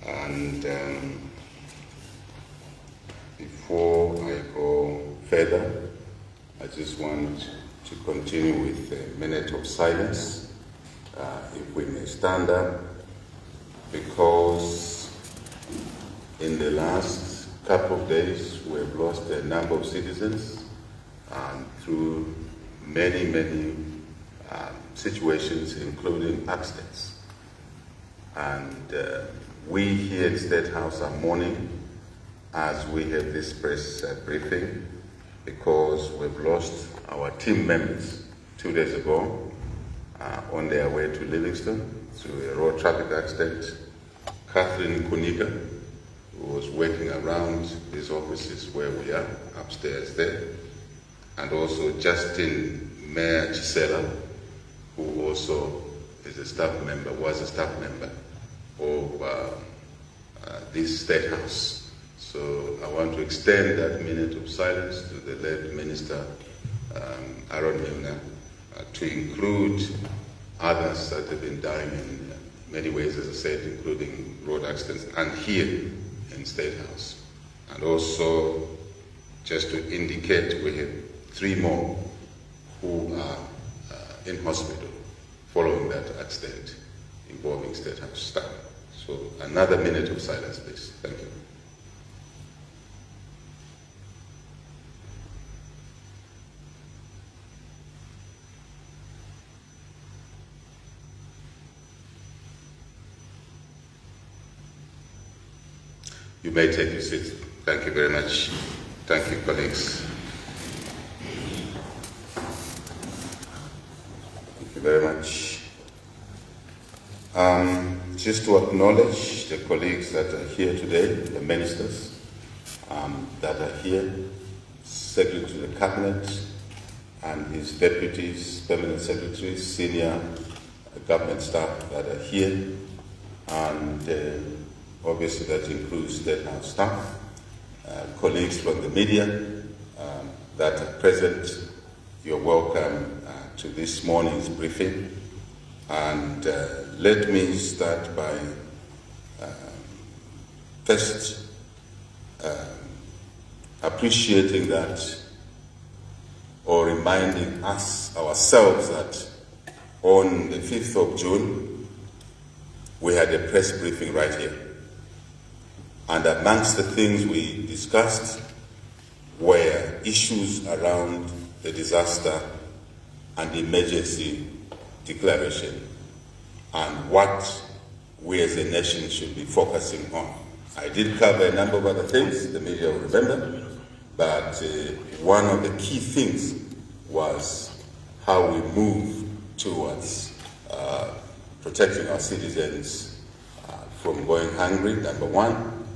And before I go further, I just want to continue with a minute of silence, if we may stand up, because in the last couple of days we have lost a number of citizens through many situations, including accidents. And we here at State House are mourning as we have this press briefing, because we've lost our team members 2 days ago on their way to Livingston through a road traffic accident. Catherine Kuniga, who was working around these offices where we are, upstairs there, and also Justin Mayor Chisela, who also is a staff member, was a staff member of this State House. So I want to extend that minute of silence to the late Minister Aaron Milner, to include others that have been dying in many ways, as I said, including road accidents, and here in State House. And also, just to indicate, we have 3 more who are in hospital following that accident involving State House staff. So another minute of silence, please. Thank you. You may take your seats. Thank you very much. Thank you, colleagues. Thank you very much. Just to acknowledge the colleagues that are here today, the ministers that are here, Secretary to the Cabinet and his deputies, permanent secretaries, senior government staff that are here, and obviously that includes State House staff, colleagues from the media that are present. You're welcome to this morning's briefing. And let me start by first appreciating that, or reminding ourselves that on the 5th of June, we had a press briefing right here. And amongst the things we discussed were issues around the disaster and emergency declaration and what we as a nation should be focusing on. I did cover a number of other things, the media will remember, but one of the key things was how we move towards protecting our citizens from going hungry, number one.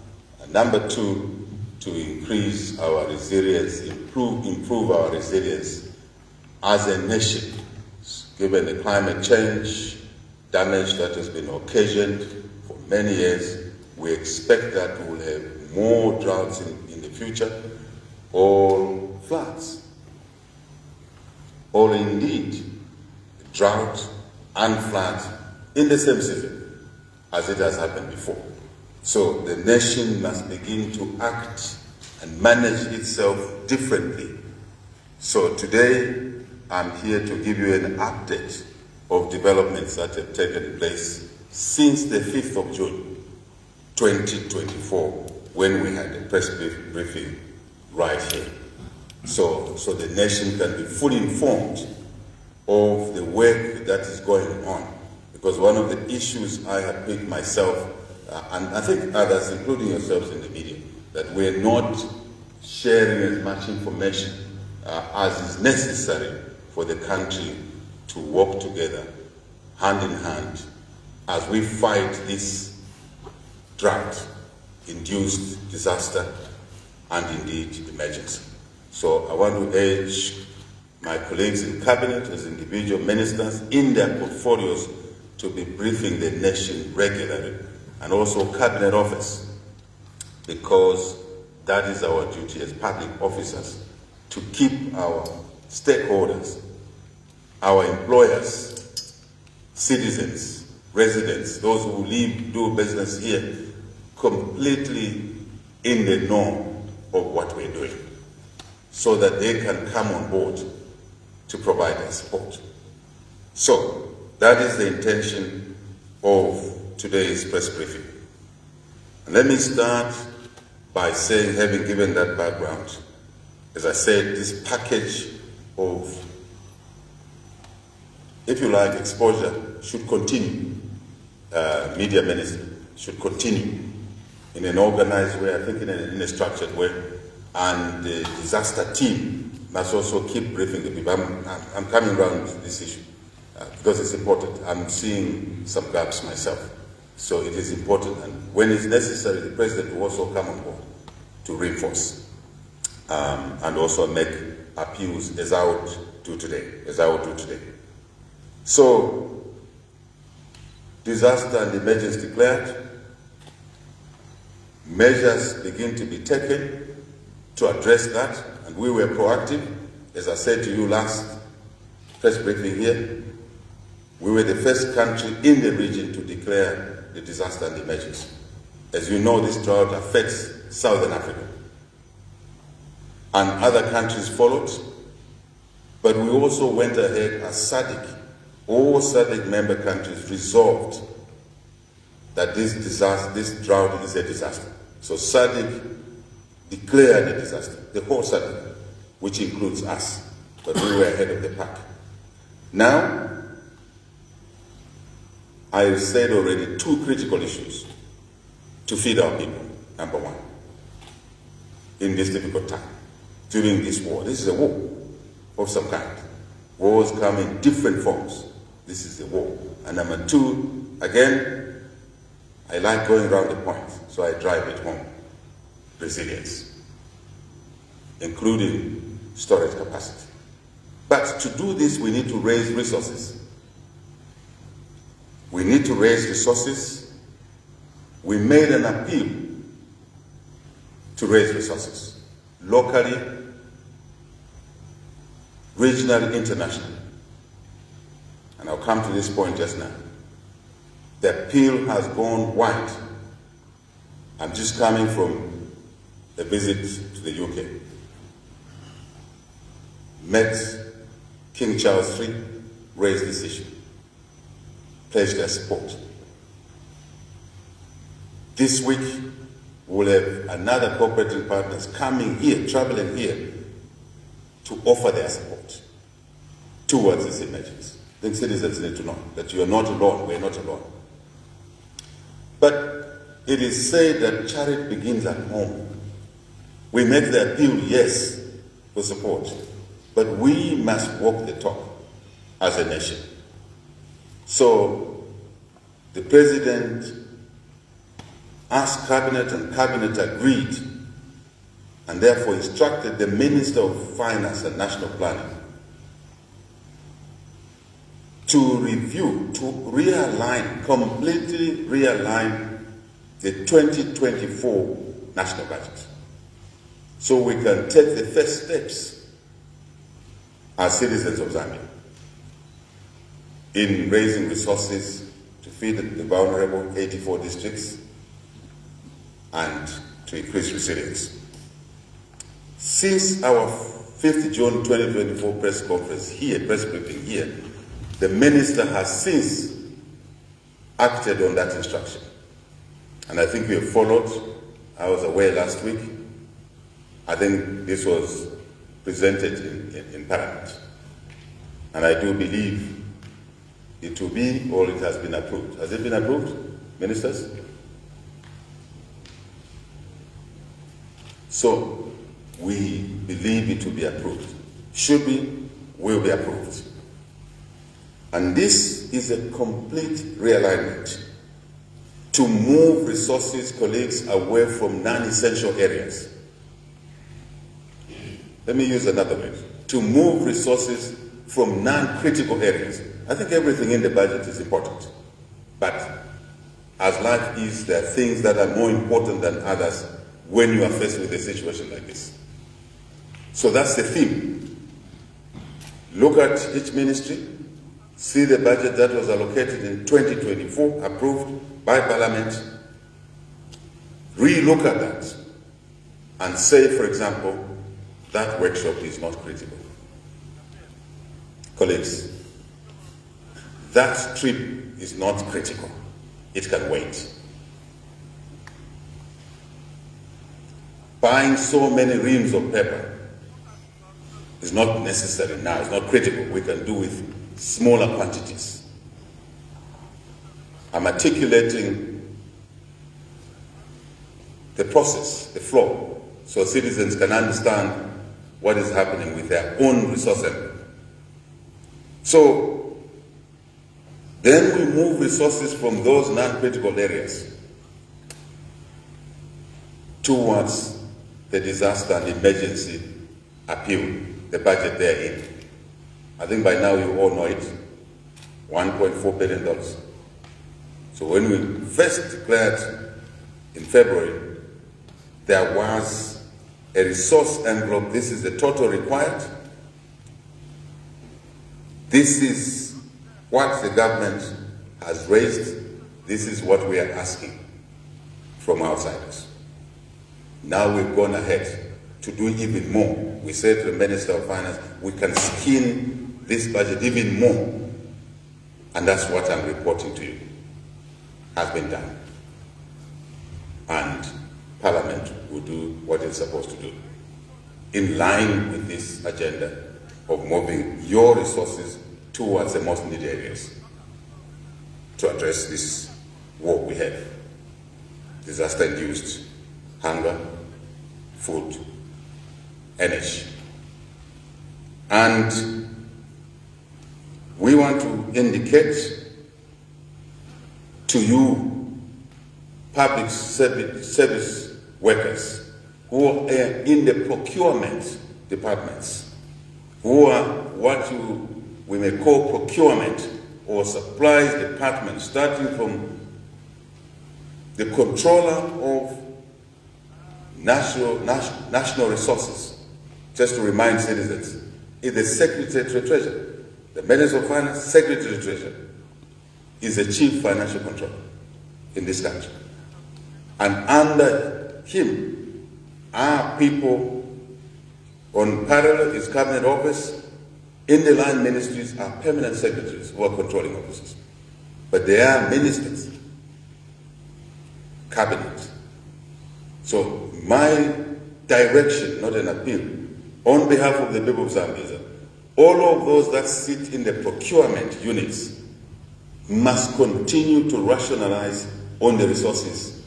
And number two, to increase our resilience, improve our resilience as a nation, given the climate change damage that has been occasioned for many years. We expect that we will have more droughts in the future, or floods, or indeed drought and floods in the same season as it has happened before. So the nation must begin to act and manage itself differently. So today, I'm here to give you an update of developments that have taken place since the 5th of June, 2024, when we had a press briefing right here. So the nation can be fully informed of the work that is going on. Because one of the issues I have picked myself, and I think others, including yourselves in the media, that we're not sharing as much information as is necessary for the country to work together, hand in hand, as we fight this drought-induced disaster and indeed emergency. So I want to urge my colleagues in Cabinet as individual ministers in their portfolios to be briefing the nation regularly, and also Cabinet Office, because that is our duty as public officers, to keep our stakeholders, our employers, citizens, residents, those who live, do business here, completely in the know of what we're doing, so that they can come on board to provide their support. So that is the intention of today's press briefing. And let me start by saying, having given that background, as I said, this package of, if you like, exposure should continue. Media ministry should continue in an organized way, I think in a structured way, and the disaster team must also keep briefing the people. I'm coming around this issue because it's important. I'm seeing some gaps myself. So it is important, and when it's necessary, the President will also come on board to reinforce and also make appeals as I would do today. So, disaster and emergency declared, measures begin to be taken to address that, and we were proactive. As I said to you last press briefing here, we were the first country in the region to declare the disaster and emergency. As you know, this drought affects Southern Africa, and other countries followed, but we also went ahead as SADC. All SADC member countries resolved that this drought is a disaster. So SADC declared a disaster, the whole SADC, which includes us, but we were ahead of the pack. Now, I have said already 2 critical issues to feed our people. Number 1, in this difficult time, during this war. This is a war of some kind. Wars come in different forms. This is a war. And number 2, again, I like going around the point, so I drive it home. Resilience, including storage capacity. But to do this, we need to raise resources. We need to raise resources. We made an appeal to raise resources, locally, regionally, internationally. And I'll come to this point just now. The appeal has gone wide. I'm just coming from a visit to the UK. Met King Charles III, raised this issue, pledged their support. This week, we'll have another cooperating partners coming here, traveling here, to offer their support towards this emergency. I think citizens need to know that you are not alone, we're not alone. But it is said that charity begins at home. We make the appeal, yes, for support, but we must walk the talk as a nation. So the President asked Cabinet, and Cabinet agreed, and therefore instructed the Minister of Finance and National Planning to review, to realign, completely realign the 2024 national budget, so we can take the first steps as citizens of Zambia in raising resources to feed the vulnerable 84 districts and to increase resilience. Since our 5th June 2024 press conference here, press briefing here, the Minister has since acted on that instruction. And I think we have followed. I was away last week. I think this was presented in Parliament. And I do believe it will be, or it has been approved. Has it been approved, ministers? So we believe it will be approved. Should be, will be approved. And this is a complete realignment to move resources, colleagues, away from non-essential areas. Let me use another word. To move resources from non-critical areas. I think everything in the budget is important. But as life is, there are things that are more important than others when you are faced with a situation like this. So that's the theme. Look at each ministry, see the budget that was allocated in 2024, approved by Parliament, re-look at that and say, for example, that workshop is not critical. Colleagues, that trip is not critical. It can wait. Buying so many reams of paper is not necessary now. It's not critical. We can do with smaller quantities. I'm articulating the process, the flow, so citizens can understand what is happening with their own resource envelope. So then we move resources from those non-critical areas towards the disaster and emergency appeal, the budget therein. I think by now you all know it, $1.4 billion. So when we first declared in February, there was a resource envelope. This is the total required. This is what the government has raised. This is what we are asking from outsiders. Now we've gone ahead to do even more. We said to the Minister of Finance, we can skin this budget even more. And that's what I'm reporting to you has been done. And Parliament will do what it's supposed to do in line with this agenda of moving your resources towards the most needed areas to address this war we have. Disaster-induced hunger, food, energy. And we want to indicate to you, public service workers who are in the procurement departments, who are what we may call procurement or supplies department, starting from the controller of national resources. Just to remind citizens, is the Secretary to the Treasury. The Minister of Finance, Secretary to the Treasury, is the Chief Financial Controller in this country. And under him are people on parallel, his cabinet office. In the line ministries are permanent secretaries who are controlling officers. But they are ministers, cabinet. So my direction, not an appeal, on behalf of the people of Zambia, all of those that sit in the procurement units must continue to rationalize on the resources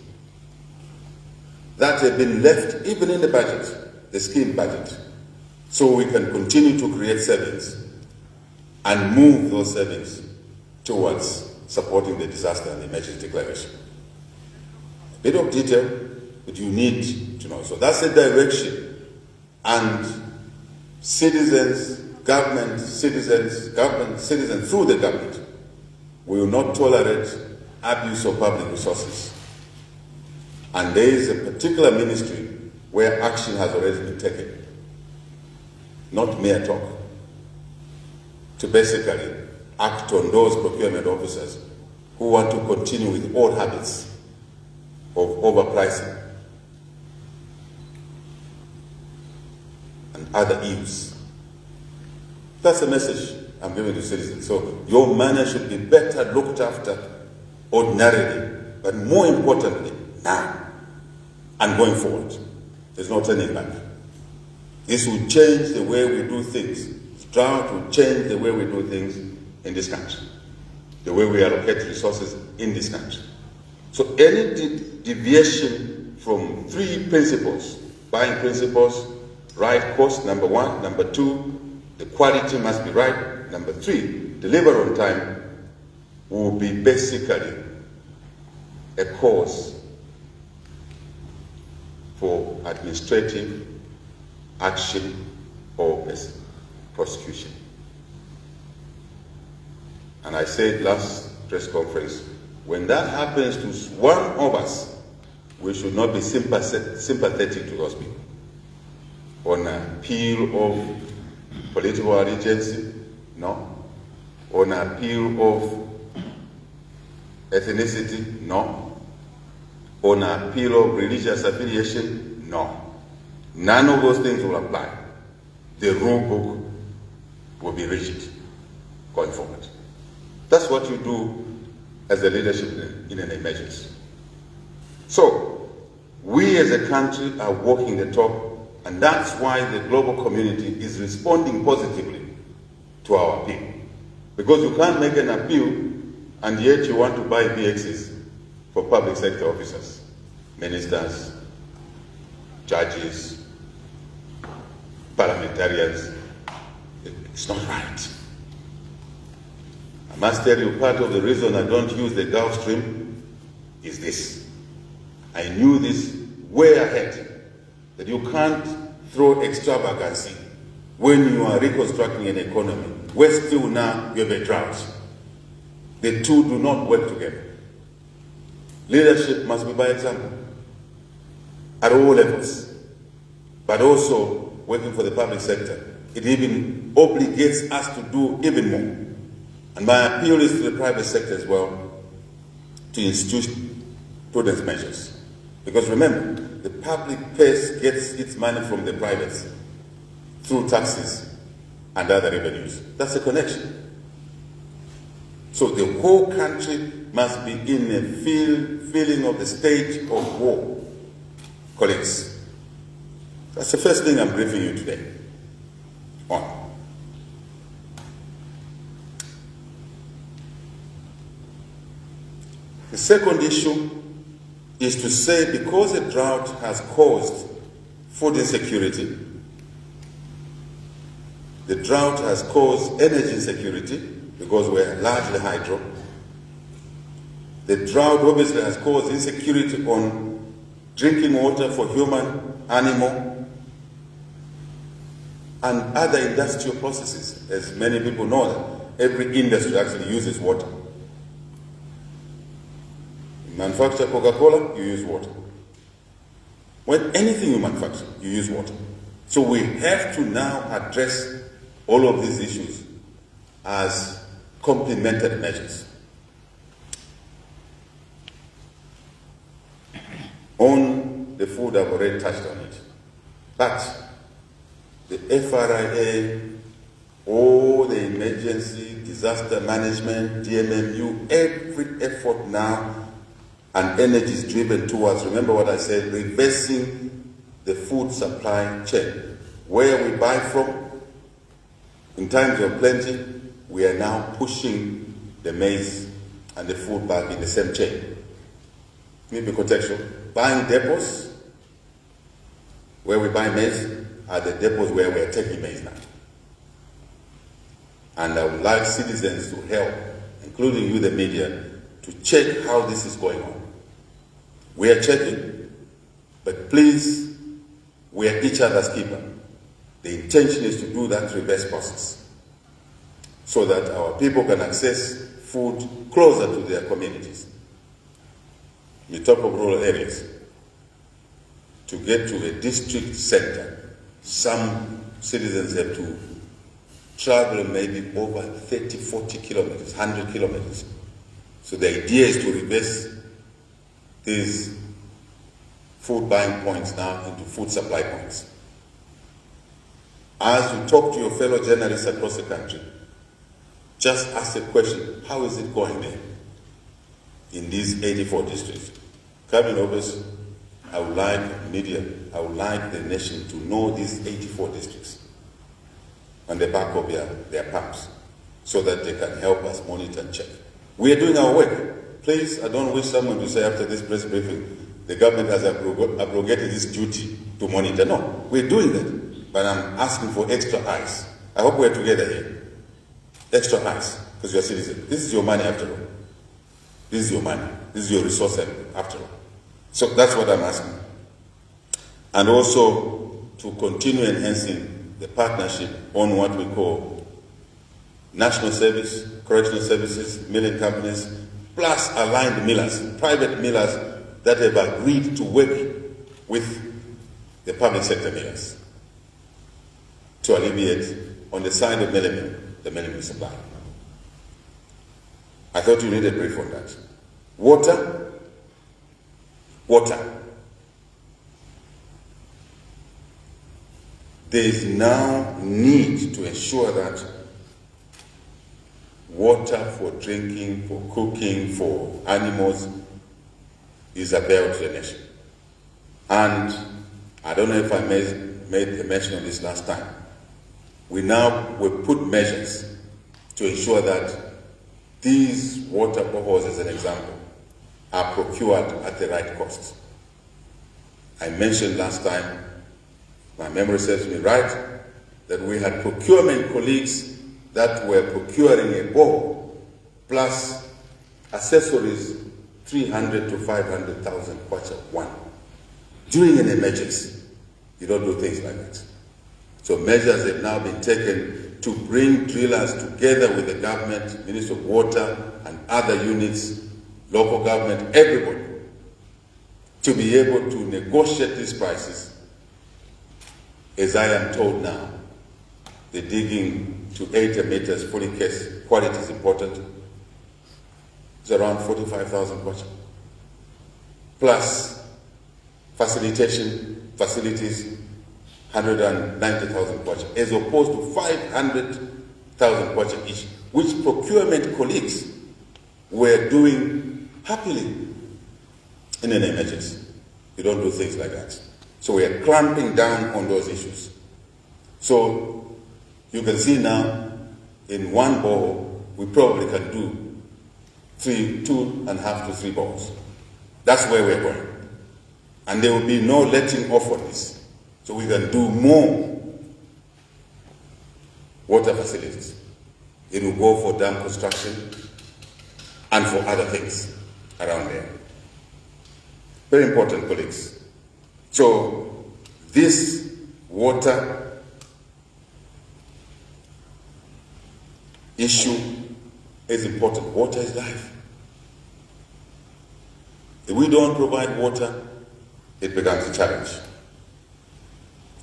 that have been left even in the budget, the scheme budget, so we can continue to create savings and move those savings towards supporting the disaster and emergency declaration. A bit of detail, but you need to know. So that's the direction. And citizens, government, citizens through the government will not tolerate abuse of public resources. And there is a particular ministry where action has already been taken, not mere talk, to basically act on those procurement officers who want to continue with old habits of overpricing and other evils. That's the message I'm giving to citizens. So your money should be better looked after ordinarily, but more importantly, now and going forward. There's no turning back. This will change the way we do things. Drought will change the way we do things in this country, the way we allocate resources in this country. So any deviation from three principles, buying principles, right cost, number one. Number two, the quality must be right. Number three, deliver on time, will be basically a cause for administrative action or prosecution. And I said last press conference, when that happens to one of us, we should not be sympathetic to those people. On appeal of political allegiance, no. On appeal of ethnicity, no. on appeal of religious affiliation, no. None of those things will apply. The rule book will be rigid going forward. That's what you do as a leadership in an emergency. So, we as a country are walking the talk, and that's why the global community is responding positively to our appeal. Because you can't make an appeal and yet you want to buy VXs for public sector officers, ministers, judges, parliamentarians. It's not right. I must tell you, part of the reason I don't use the Gulf Stream is this. I knew this way ahead, that you can't throw extravagancy when you are reconstructing an economy, where still now you have a drought. The two do not work together. Leadership must be by example at all levels, but also working for the public sector. It even obligates us to do even more. And my appeal is to the private sector as well to institute prudence measures. Because remember, the public purse gets its money from the privates through taxes and other revenues. That's a connection. So the whole country must be in a feeling of the state of war. Colleagues, that's the first thing I'm briefing you today on. The second issue is to say, because a drought has caused food insecurity, the drought has caused energy insecurity because we're largely hydro. The drought obviously has caused insecurity on drinking water for human, animal, and other industrial processes. As many people know, that every industry actually uses water. You manufacture Coca-Cola, you use water. When anything you manufacture, you use water. So we have to now address all of these issues as complementary measures. On the food, I've already touched on it. But the FRIA, all the emergency, disaster management, DMMU, every effort now and energy is driven towards, remember what I said, reversing the food supply chain. Where we buy from, in times of plenty, we are now pushing the maize and the food back in the same chain. Maybe contextual. Buying depots, where we buy maize, are the depots where we are taking maize now. And I would like citizens to help, including you, the media, to check how this is going on. We are checking, but please, we are each other's keeper. The intention is to do that reverse process so that our people can access food closer to their communities. You talk of rural areas. To get to a district center, some citizens have to travel maybe over 30, 40 kilometers, 100 kilometers. So the idea is to reverse these food buying points now into food supply points. As you talk to your fellow journalists across the country, just ask the question, how is it going there in these 84 districts? Cabinet office, I would like media, I would like the nation to know these 84 districts on the back of their palms so that they can help us monitor and check. We are doing our work. Please, I don't wish someone to say after this press briefing, the government has abrogated its duty to monitor. No, we're doing that, but I'm asking for extra eyes. I hope we're together here. Extra eyes, because you're citizens. This is your money after all. This is your money. This is your resource after all. So that's what I'm asking. And also to continue enhancing the partnership on what we call national service, correctional services, milling companies, plus aligned millers, private millers that have agreed to work with the public sector millers to alleviate on the side of the milling supply. I thought you needed a brief on that. Water, water. There is now need to ensure that water for drinking, for cooking, for animals is available to the nation. And I don't know if I made a mention of this last time. We put measures to ensure that these water boreholes, as an example, are procured at the right cost. I mentioned last time, my memory serves me right, that we had procurement colleagues that were procuring a borehole plus accessories, 300 to 500,000 kwacha one. During an emergency, you don't do things like that. So measures have now been taken to bring drillers together with the government, Ministry of Water and other units, local government, everybody, to be able to negotiate these prices. As I am told now, the digging to 80 meters fully cased, quality is important, it's around 45,000 kwacha. Plus facilitation facilities, 190,000 kwacha, as opposed to 500,000 kwacha each, which procurement colleagues were doing happily in an emergency. You don't do things like that. So we are clamping down on those issues. So you can see now, in one borehole, we probably can do 2.5 to 3 boreholes. That's where we're going. And there will be no letting off on this. So we can do more water facilities. It will go for dam construction and for other things around there. Very important, colleagues. So this water issue is important. Water is life. If we don't provide water, it becomes a challenge.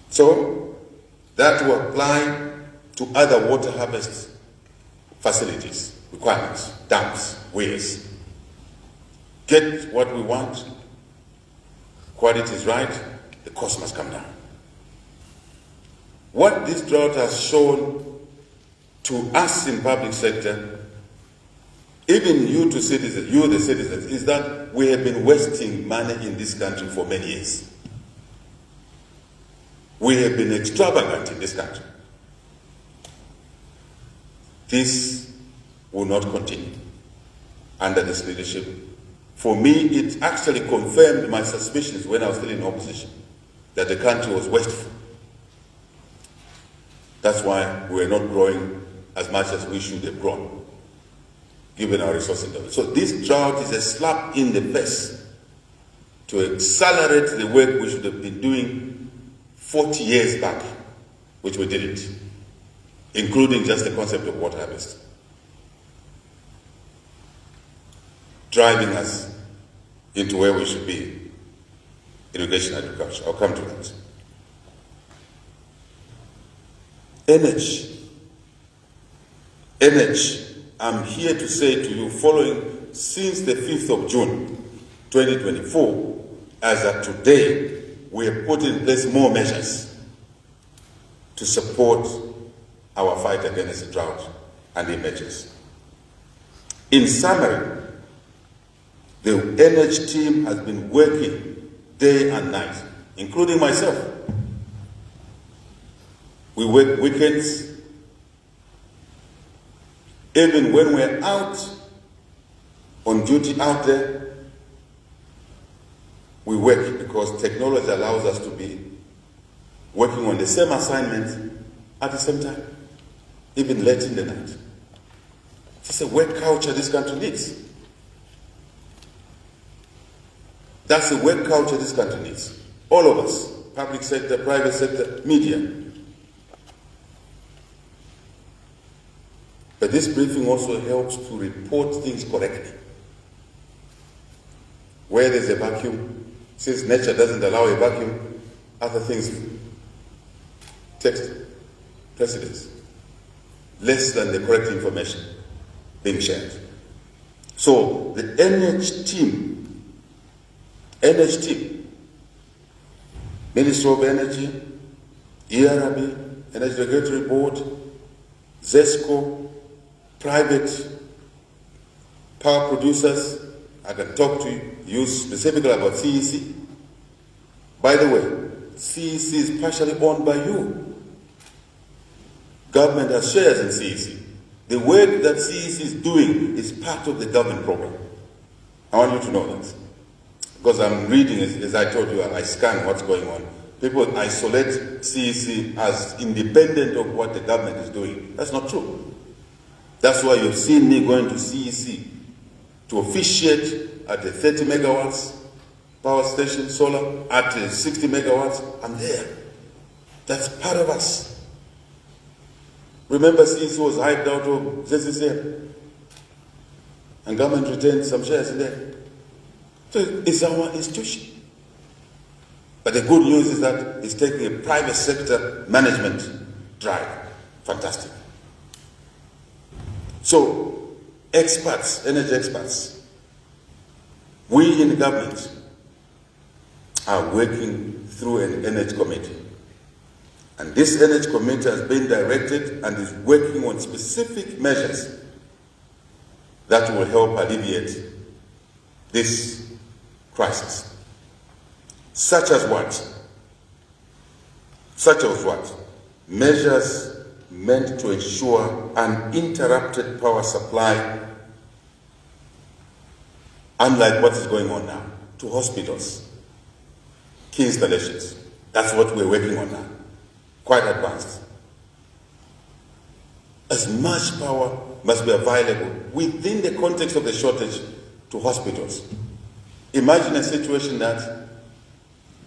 So that will apply to other water harvest facilities, requirements, dams, weirs. Get what we want, quality is right, the cost must come down. What this drought has shown to us in public sector, even you the citizens, is that we have been wasting money in this country for many years. We have been extravagant in this country. This will not continue under this leadership. For me, it actually confirmed my suspicions when I was still in opposition, that the country was wasteful. That's why we're not growing as much as we should have grown, given our resources. So this drought is a slap in the face to accelerate the work we should have been doing 40 years back, which we didn't, including just the concept of water harvest, driving us into where we should be, irrigation agriculture. I'll come to that. Energy. I'm here to say to you, following since the 5th of June 2024, as of today, we have put in place more measures to support our fight against the drought and the emergency. In summary, the energy team has been working day and night, including myself. We work weekends. Even when we're out on duty out there, we work because technology allows us to be working on the same assignment at the same time, even late in the night. It's a work culture this country needs. That's the work culture this country needs. All of us, public sector, private sector, media. But this briefing also helps to report things correctly. Where there's a vacuum, since nature doesn't allow a vacuum, other things take precedence, less than the correct information being shared. So the energy team Energy team, Ministry of Energy, ERB, Energy Regulatory Board, ZESCO, private power producers. I can talk to you specifically about CEC. By the way, CEC is partially owned by you. Government has shares in CEC. The work that CEC is doing is part of the government program. I want you to know that. Because I'm reading, as I told you, I scan what's going on. People isolate CEC as independent of what the government is doing. That's not true. That's why you've seen me going to CEC to officiate at the 30 megawatts power station solar, at 60 megawatts. I'm there. That's part of us. Remember, CEC was hyped out of ZCCM, and government retained some shares in there. So it's our institution. But the good news is that it's taking a private sector management drive. Fantastic. So, experts, energy experts, we in the government are working through an energy committee. And this energy committee has been directed and is working on specific measures that will help alleviate this crisis. Such as what? Such as what? Measures meant to ensure uninterrupted power supply, unlike what is going on now, to hospitals, key installations. That's what we're working on now. Quite advanced. As much power must be available within the context of the shortage to hospitals. Imagine a situation that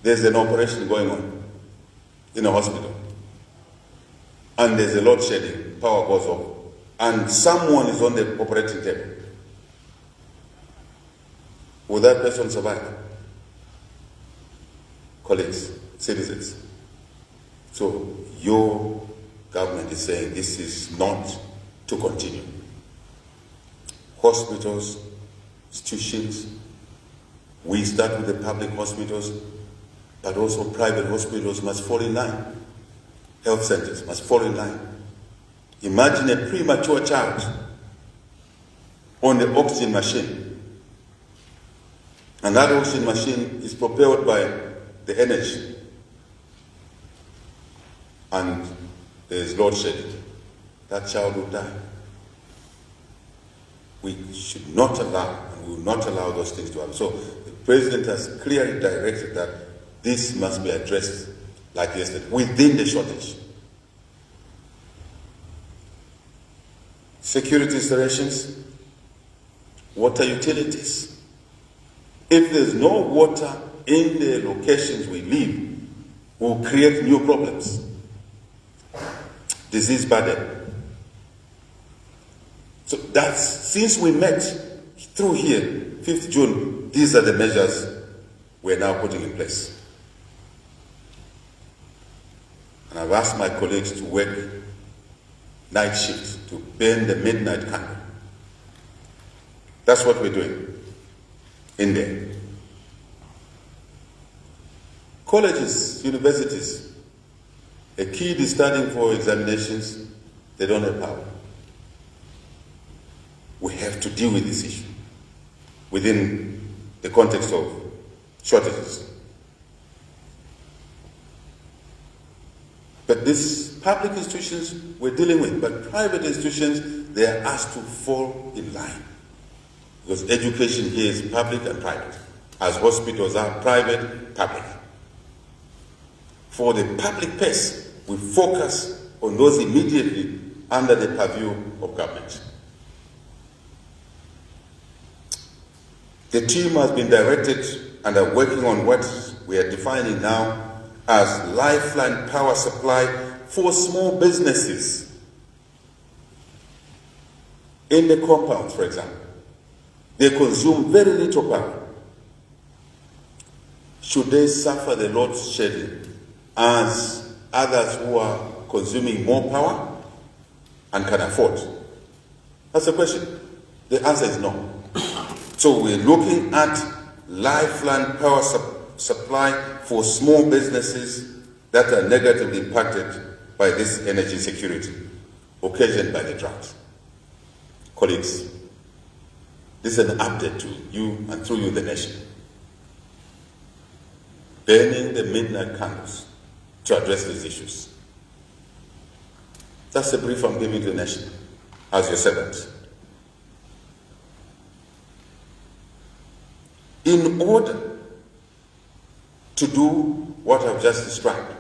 there's an operation going on in a hospital and there's a load shedding, power goes off, and someone is on the operating table. Will that person survive? Colleagues, citizens. So your government is saying this is not to continue. Hospitals, institutions, we start with the public hospitals, but also private hospitals must fall in line. Health centers must fall in line. Imagine a premature child on the oxygen machine. And that oxygen machine is propelled by the energy. And there is load shedding. That child will die. We should not allow, and we will not allow those things to happen. So the President has clearly directed that this must be addressed like yesterday, within the shortage. Security installations, water utilities. If there's no water in the locations we live, we'll create new problems. Disease burden. So that's, since we met through here, 5th June, these are the measures we're now putting in place. And I've asked my colleagues to work night shifts to burn the midnight candle. That's what we're doing in there. Colleges, universities, a kid is studying for examinations, they don't have power. We have to deal with this issue within the context of shortages. But these public institutions we're dealing with, but private institutions, they are asked to fall in line. Because education here is public and private, as hospitals are private, public. For the public pace, we focus on those immediately under the purview of government. The team has been directed and are working on what we are defining now as lifeline power supply for small businesses. In the compounds, for example, they consume very little power. Should they suffer the load shedding as others who are consuming more power and can afford? That's the question. The answer is no. So we're looking at lifeline power supply for small businesses that are negatively impacted by this energy security occasioned by the drought. Colleagues, this is an update to you and through you, the nation. Burning the midnight candles to address these issues. That's the brief I'm giving to the nation as your servant. In order to do what I've just described,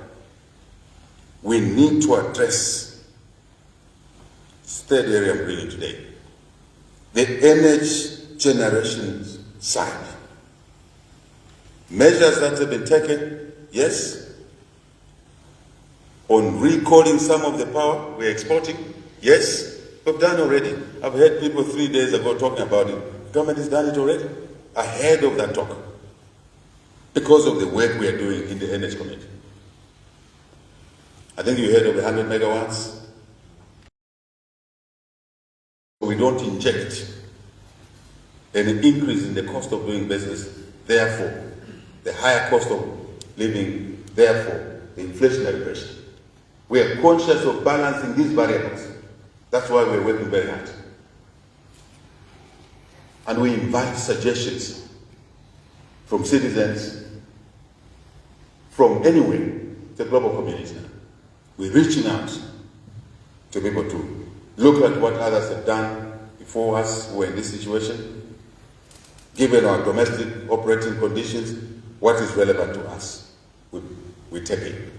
we need to address this third area I'm bringing today, the energy generation side. Measures that have been taken, yes. On recalling some of the power we're exporting, yes. We've done already. I've heard people 3 days ago talking about it. Government has done it already, ahead of that talk, because of the work we are doing in the Energy Committee. I think you heard of the 100 megawatts. We don't inject any increase in the cost of doing business. Therefore, the higher cost of living, therefore, the inflationary pressure. We are conscious of balancing these variables. That's why we're working very hard. And we invite suggestions from citizens from anywhere, the global community now. We're reaching out to people to look at what others have done before us who are in this situation, given our domestic operating conditions, what is relevant to us. We take it.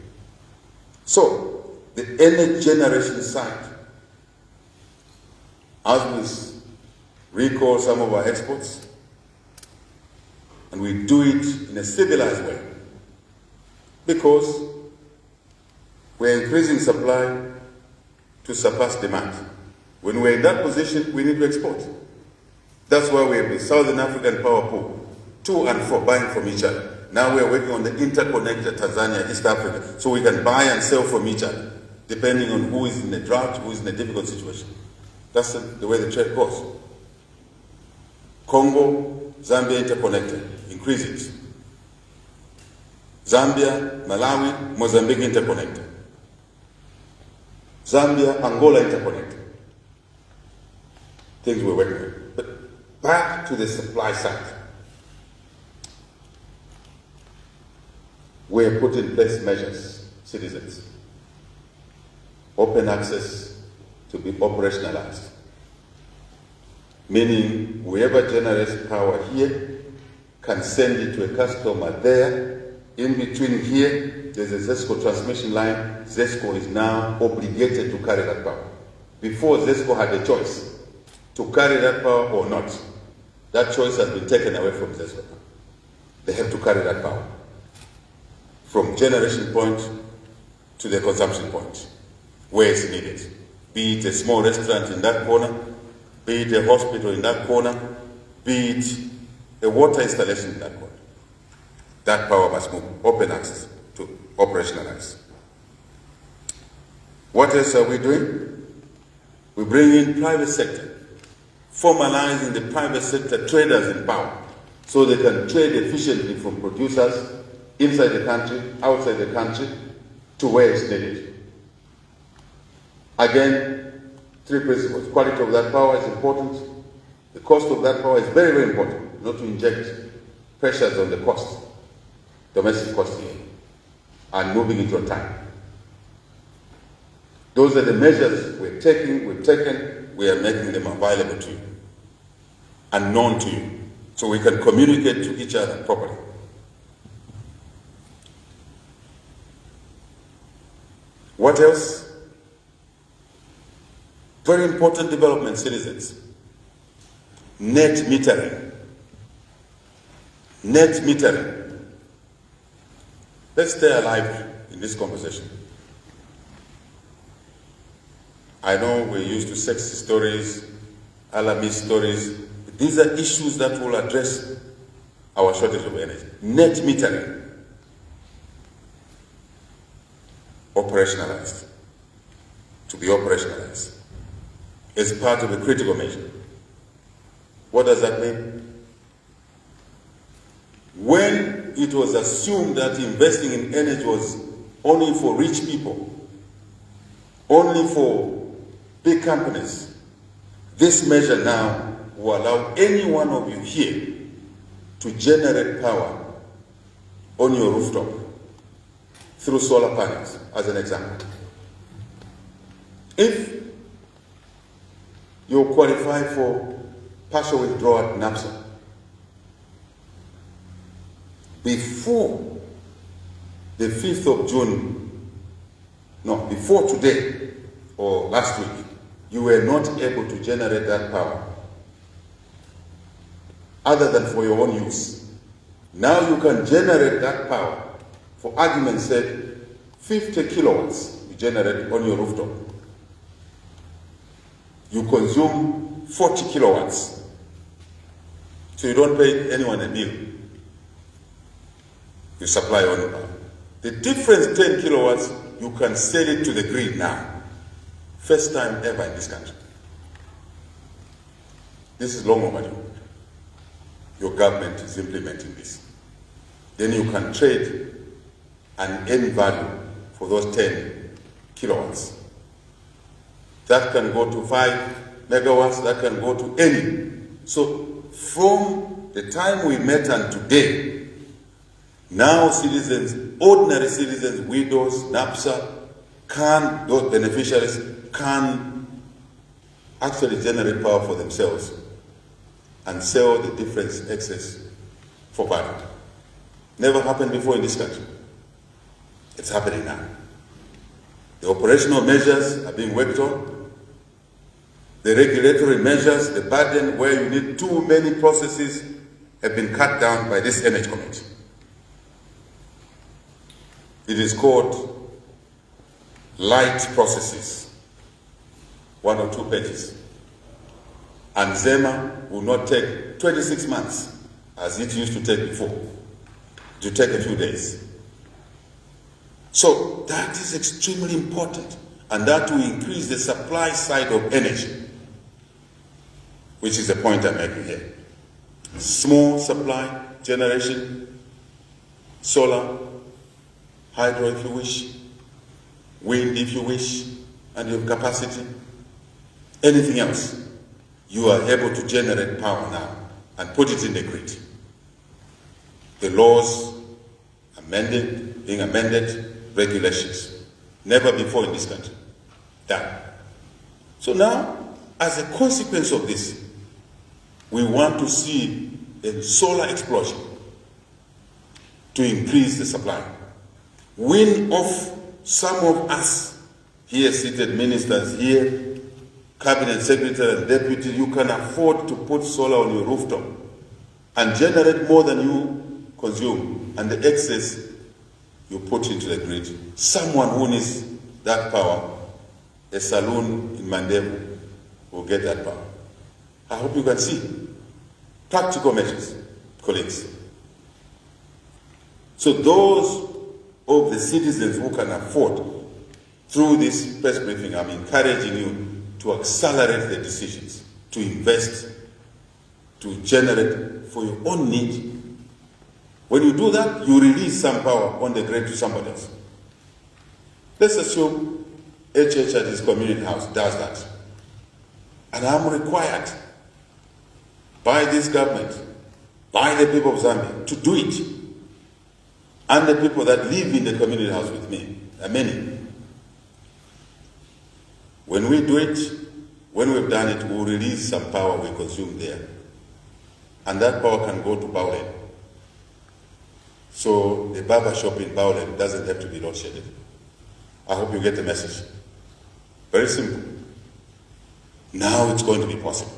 So, the energy generation side, as we recall some of our exports, and we do it in a civilized way, because we're increasing supply to surpass demand. When we're in that position, we need to export. That's why we have the Southern African Power Pool, to and fro, buying from each other. Now we're working on the interconnected Tanzania, East Africa, so we can buy and sell from each other, depending on who is in a drought, who is in a difficult situation. That's the way the trade goes. Congo, Zambia interconnected, increase it. Zambia, Malawi, Mozambique interconnected. Zambia, Angola interconnected. Things we're working with. But back to the supply side. We have put in place measures, citizens. Open access to be operationalized. Meaning whoever generates power here can send it to a customer there. In between here, there's a ZESCO transmission line. ZESCO is now obligated to carry that power. Before, ZESCO had a choice to carry that power or not. That choice has been taken away from ZESCO. They have to carry that power from generation point to the consumption point, where it's needed. Be it a small restaurant in that corner, be it a hospital in that corner, be it a water installation in that corner. That power must move, open access to operationalize. What else are we doing? We bring in private sector, formalizing the private sector traders in power, so they can trade efficiently from producers inside the country, outside the country, to where it's needed. Again, 3 principles. Quality of that power is important. The cost of that power is very, very important, not to inject pressures on the cost, domestic cost here, and moving it on time. Those are the measures we've taken, we are making them available to you and known to you, so we can communicate to each other properly. What else? Very important development, citizens. Net metering. Net metering. Let's stay alive in this conversation. I know we're used to sexy stories, alarmist stories. These are issues that will address our shortage of energy. Net metering. Operationalized. To be operationalized as part of a critical measure. What does that mean? When it was assumed that investing in energy was only for rich people, only for big companies, this measure now will allow any one of you here to generate power on your rooftop through solar panels, as an example. If you qualify for partial withdrawal at NAPSA, before the 5th of June, no, before today or last week, you were not able to generate that power other than for your own use. Now you can generate that power. For argument's sake, 50 kilowatts you generate on your rooftop. You consume 40 kilowatts. So you don't pay anyone a bill. You supply your own power. The difference, 10 kilowatts, you can sell it to the grid now. First time ever in this country. This is long overdue. Your government is implementing this. Then you can trade and earn value for those 10 kilowatts. That can go to 5 megawatts, that can go to any. So from the time we met and today, now citizens, ordinary citizens, widows, NAPSA, those beneficiaries can actually generate power for themselves and sell the difference excess for value. Never happened before in this country. It's happening now. The operational measures are being worked on. The regulatory measures, the burden where you need too many processes have been cut down by this Energy Committee. It is called light processes, 1 or 2 pages. And ZEMA will not take 26 months, as it used to take before. It will take a few days. So that is extremely important, and that will increase the supply side of energy, which is the point I'm making here. Small supply generation, solar, hydro if you wish, wind if you wish, and you have capacity. Anything else, you are able to generate power now and put it in the grid. The laws being amended, regulations. Never before in this country. Done. So now, as a consequence of this, we want to see a solar explosion to increase the supply. Win off some of us here seated ministers here, cabinet secretary and deputy, you can afford to put solar on your rooftop and generate more than you consume, and the excess you put into the grid. Someone who needs that power, a saloon in Mandela, will get that power. I hope you can see practical measures, colleagues. So those of the citizens who can afford, through this press briefing, I'm encouraging you to accelerate the decisions, to invest, to generate for your own need. When you do that, you release some power on the grid to somebody else. Let's assume HH at his community house does that. And I'm required by this government, by the people of Zambia, to do it. And the people that live in the community house with me, there are many. When we do it, when we've done it, we'll release some power we consume there. And that power can go to Baulen. So the barber shop in Baulen doesn't have to be load-shedded. I hope you get the message. Very simple. Now it's going to be possible.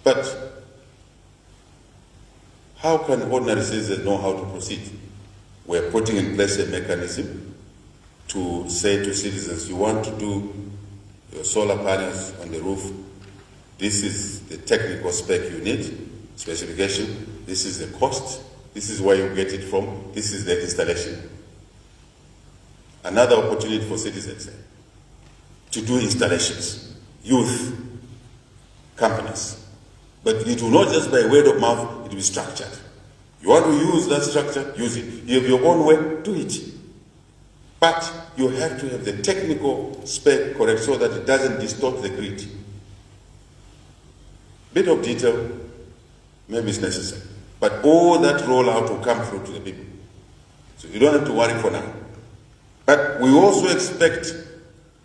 But how can ordinary citizens know how to proceed? We're putting in place a mechanism to say to citizens, you want to do your solar panels on the roof, this is the technical spec you need, specification, this is the cost, this is where you get it from, this is the installation. Another opportunity for citizens to do installations, youth, companies, But it will not just by word of mouth, it will be structured. You want to use that structure, use it. You have your own way, do it. But you have to have the technical spec correct so that it doesn't distort the grid. Bit of detail, maybe it's necessary. But all that rollout will come through to the people. So you don't have to worry for now. But we also expect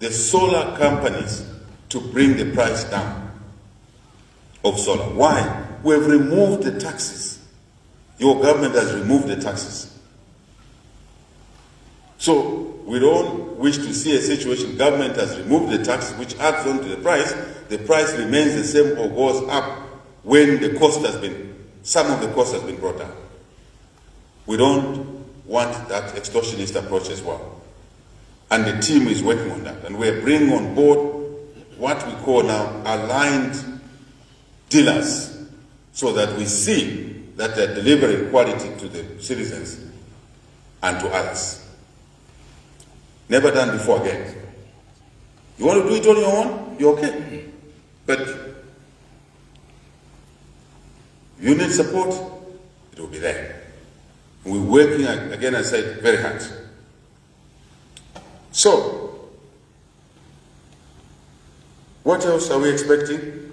the solar companies to bring the price down of solar. Why? We have removed the taxes. Your government has removed the taxes. So we don't wish to see a situation government has removed the tax which adds on to the price remains the same or goes up when the cost has been, some of the cost has been brought down. We don't want that extortionist approach as well. And the team is working on that. And we're bringing on board what we call now aligned dealers so that we see that they're delivering quality to the citizens and to others. Never done before again. You want to do it on your own? You're okay. But you need support, it will be there. We're working, again I said, very hard. So, what else are we expecting?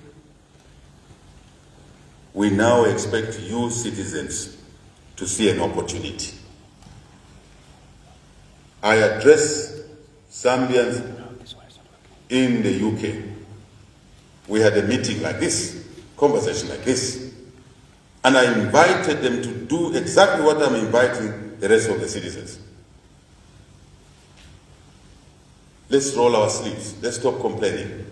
We now expect you citizens to see an opportunity. I address Zambians in the UK. We had a meeting like this, conversation like this, and I invited them to do exactly what I'm inviting the rest of the citizens. Let's roll our sleeves. Let's stop complaining.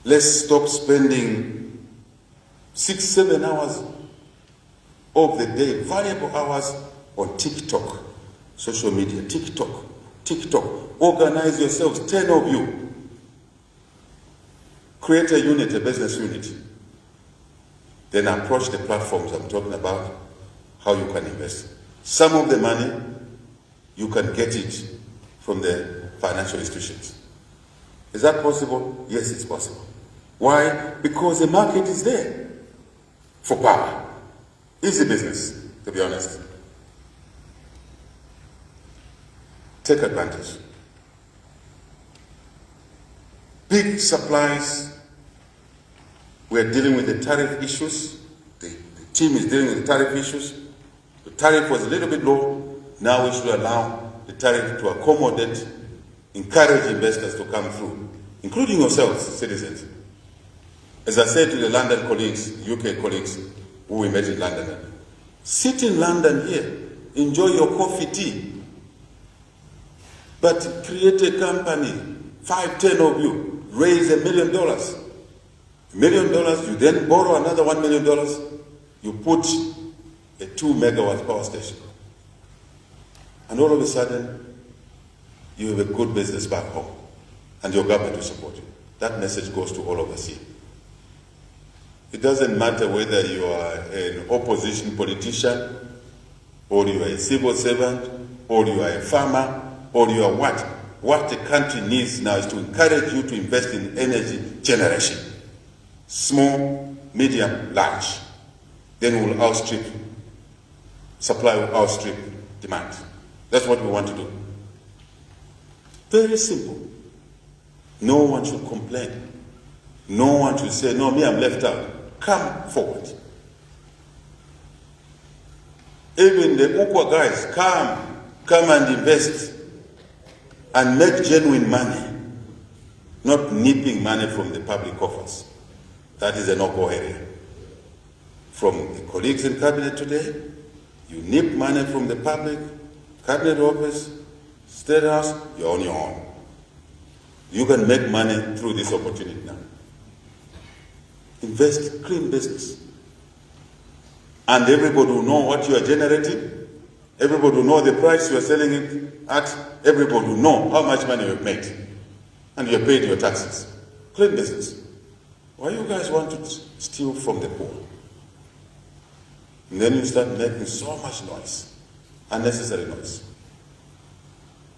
Let's stop spending 6-7 hours of the day, valuable hours on TikTok, social media, TikTok. Organize yourselves, 10 of you. Create a unit, a business unit. Then approach the platforms I'm talking about, how you can invest. Some of the money, you can get it from the financial institutions. Is that possible? Yes, it's possible. Why? Because the market is there for power. Easy business, to be honest. Take advantage. Big supplies. We're dealing with the tariff issues. The team is dealing with the tariff issues. The tariff was a little bit low. Now we should allow the tariff to accommodate, encourage investors to come through, including yourselves, citizens. As I said to the London colleagues, UK colleagues who we met in London, sit in London here, enjoy your coffee, tea, but create a company, 5-10 of you, raise $1 million. $1 million, you then borrow another $1 million, you put a 2 megawatt power station. And all of a sudden, you have a good business back home, and your government will support you. That message goes to all of us here. It doesn't matter whether you are an opposition politician, or you are a civil servant, or you are a farmer, or you are what. What the country needs now is to encourage you to invest in energy generation. Small, medium, large. Then we'll outstrip, supply will outstrip demand. That's what we want to do. Very simple. No one should complain. No one should say, no, me, I'm left out. Come forward. Even the Ukwa guys, come and invest and make genuine money, not nipping money from the public coffers. That is a no-go area. From the colleagues in cabinet today, you nip money from the public, cabinet office, state house, you're on your own. You can make money through this opportunity now. Invest, clean business. And everybody will know what you are generating. Everybody will know the price you are selling it at. Everybody will know how much money you have made. And you have paid your taxes. Clean business. Why you guys want to steal from the poor? And then you start making so much noise. Unnecessary noise.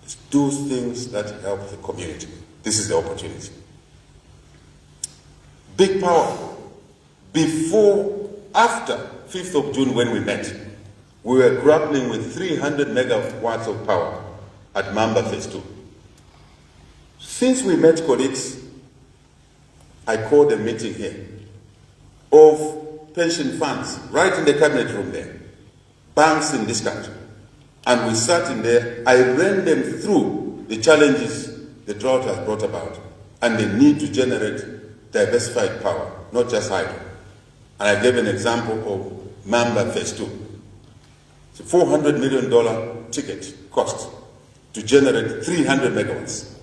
Let's do things that help the community. This is the opportunity. Big power. After 5th of June when we met, we were grappling with 300 megawatts of power at Mamba Phase 2. Since we met, colleagues, I called a meeting here of pension funds, right in the cabinet room there, banks in this country. And we sat in there, I ran them through the challenges the drought has brought about and the need to generate diversified power, not just hydro. And I gave an example of Mamba Phase 2. It's a $400 million ticket cost to generate 300 megawatts.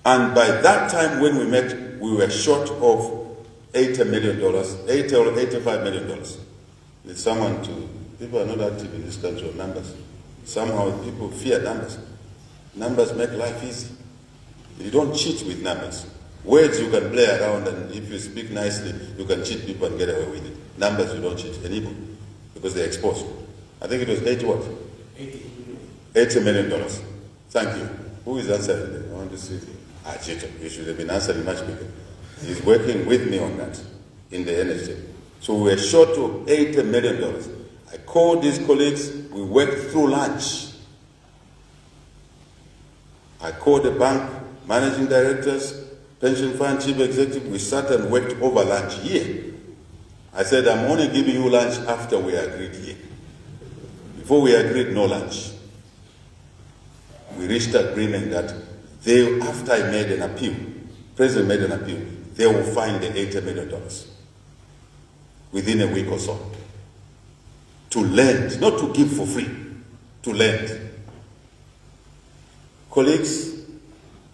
And by that time when we met, we were short of $80 million, $80 or $85 million. Need someone to, people are not active in this country on numbers. Somehow people fear numbers. Numbers make life easy. You don't cheat with numbers. Words you can play around, and if you speak nicely, you can cheat people and get away with it. Numbers you don't cheat anymore because they're exposed. I think it was 80 what? $80 million. Thank you. Who is answering that? I want to see. Chito, you should have been answering much bigger. He's working with me on that in the NHA. So we're short of $80 million. I called these colleagues, we worked through lunch. I called the bank, managing directors, pension fund chief executive, we sat and worked over lunch here. I said, I'm only giving you lunch after we agreed here. Before we agreed, no lunch. We reached agreement that they, after I made an appeal, President made an appeal, they will find the $80 million within a week or so. To lend, not to give for free, to lend. Colleagues,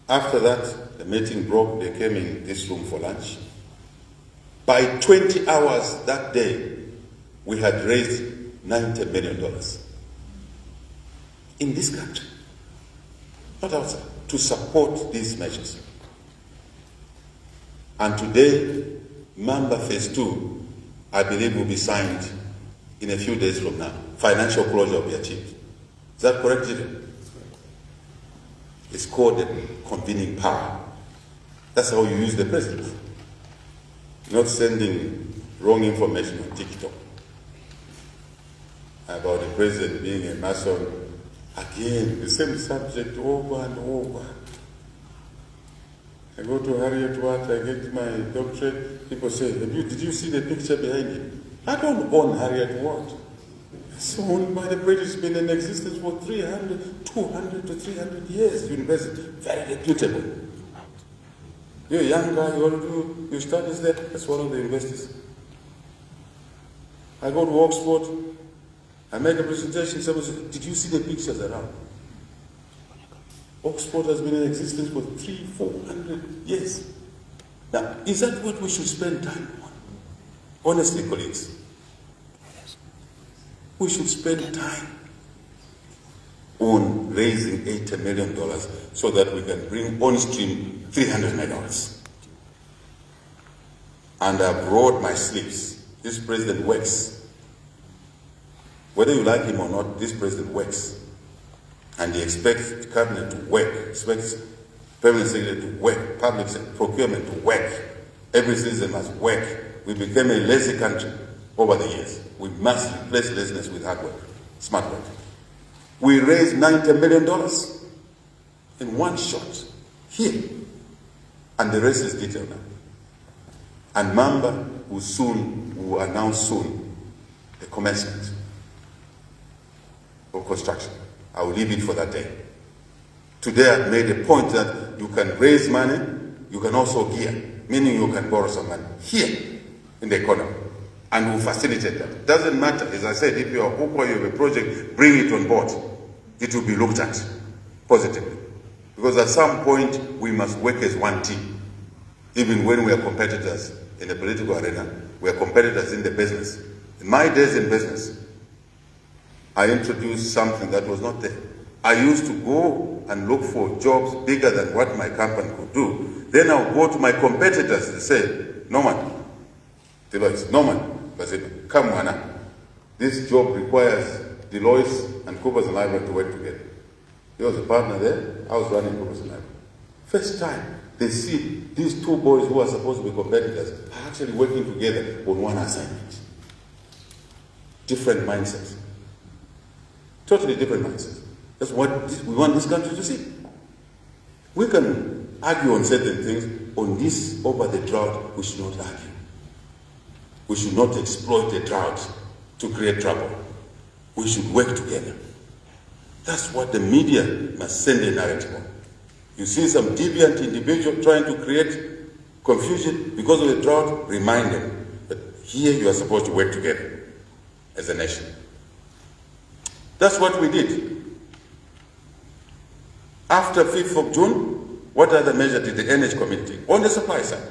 after that, the meeting broke, they came in this room for lunch. By 20 hours that day, we had raised $90 million in this country, not outside, to support these measures. And today, Mamba Phase 2, I believe, will be signed in a few days from now. Financial closure will be achieved. Is that correct, Jide? It's called the convening power. That's how you use the president. Not sending wrong information on TikTok about the president being a Mason. Again, the same subject over and over. I go to Harriet Watt, I get my doctorate. People say, did you see the picture behind it? I don't own Harriet Watt. It's owned by the British, it's been in existence for 200 to 300 years. University, very reputable. You're a young guy, you want to do your studies there, that's one of the universities. I go to Oxford, I make a presentation, someone says, did you see the pictures around? Oxford has been in existence for 300-400 years. Now, is that what we should spend time on? Honestly, colleagues, we should spend time on raising $80 million so that we can bring on stream 300 megawatts. And I've rolled my sleeves. This president works. Whether you like him or not, this president works. And he expects the cabinet to work, expects permanent secretary to work, public procurement to work. Every citizen must work. We became a lazy country over the years. We must replace laziness with hard work, smart work. We raised $90 million in one shot here. And the rest is detailed now. And Mamba will announce soon the commencement of construction. I will leave it for that day. Today I've made a point that you can raise money, you can also gear, meaning you can borrow some money here in the economy, and we'll facilitate that. It doesn't matter, as I said, if you are Ukwa, you have a project, bring it on board. It will be looked at positively. Because at some point, we must work as one team. Even when we are competitors in the political arena, we are competitors in the business. In my days in business, I introduced something that was not there. I used to go and look for jobs bigger than what my company could do. Then I'll go to my competitors and say, Norman, come on, this job requires Deloitte and Coopers and Library to work together. He was a partner there, I was running Coopers and Library. First time, they see these two boys who are supposed to be competitors are actually working together on one assignment. Different mindsets. Totally different mindsets. That's what we want this country to see. We can argue on certain things. On this, over the drought, we should not argue. We should not exploit the drought to create trouble. We should work together. That's what the media must send a narrative on. You see some deviant individual trying to create confusion because of the drought, remind them that here you are supposed to work together as a nation. That's what we did. After 5th of June, what other measure did the energy committee take? On the supply side,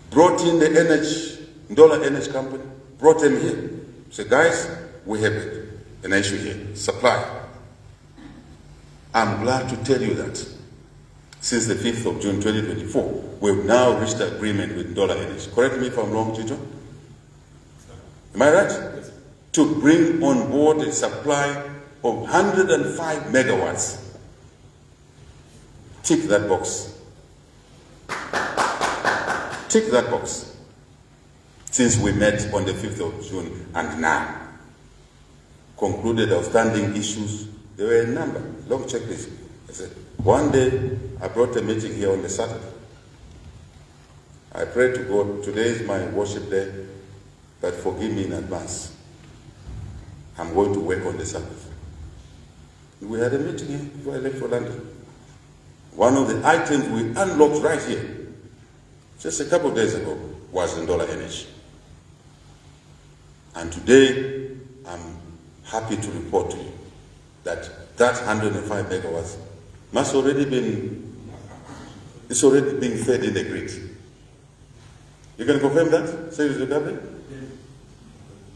brought in the dollar energy company, brought them here. Said, guys, we have an issue here, supply. I'm glad to tell you that since the 5th of June 2024, we've now reached an agreement with dollar energy. Correct me if I'm wrong, Chicho? Am I right? Yes. To bring on board a supply of 105 megawatts. Tick that box. Tick that box. Since we met on the 5th of June and now. Concluded outstanding issues. There were a number, long checklist. I said, one day I brought a meeting here on the Saturday. I prayed to God, today is my worship day, but forgive me in advance. I'm going to work on the Sabbath. We had a meeting here before I left for London. One of the items we unlocked right here, just a couple of days ago, was in dollar energy. And today, I'm happy to report to you that 105 megawatts must already it's already being fed in the grid. You can confirm that? Say it with government?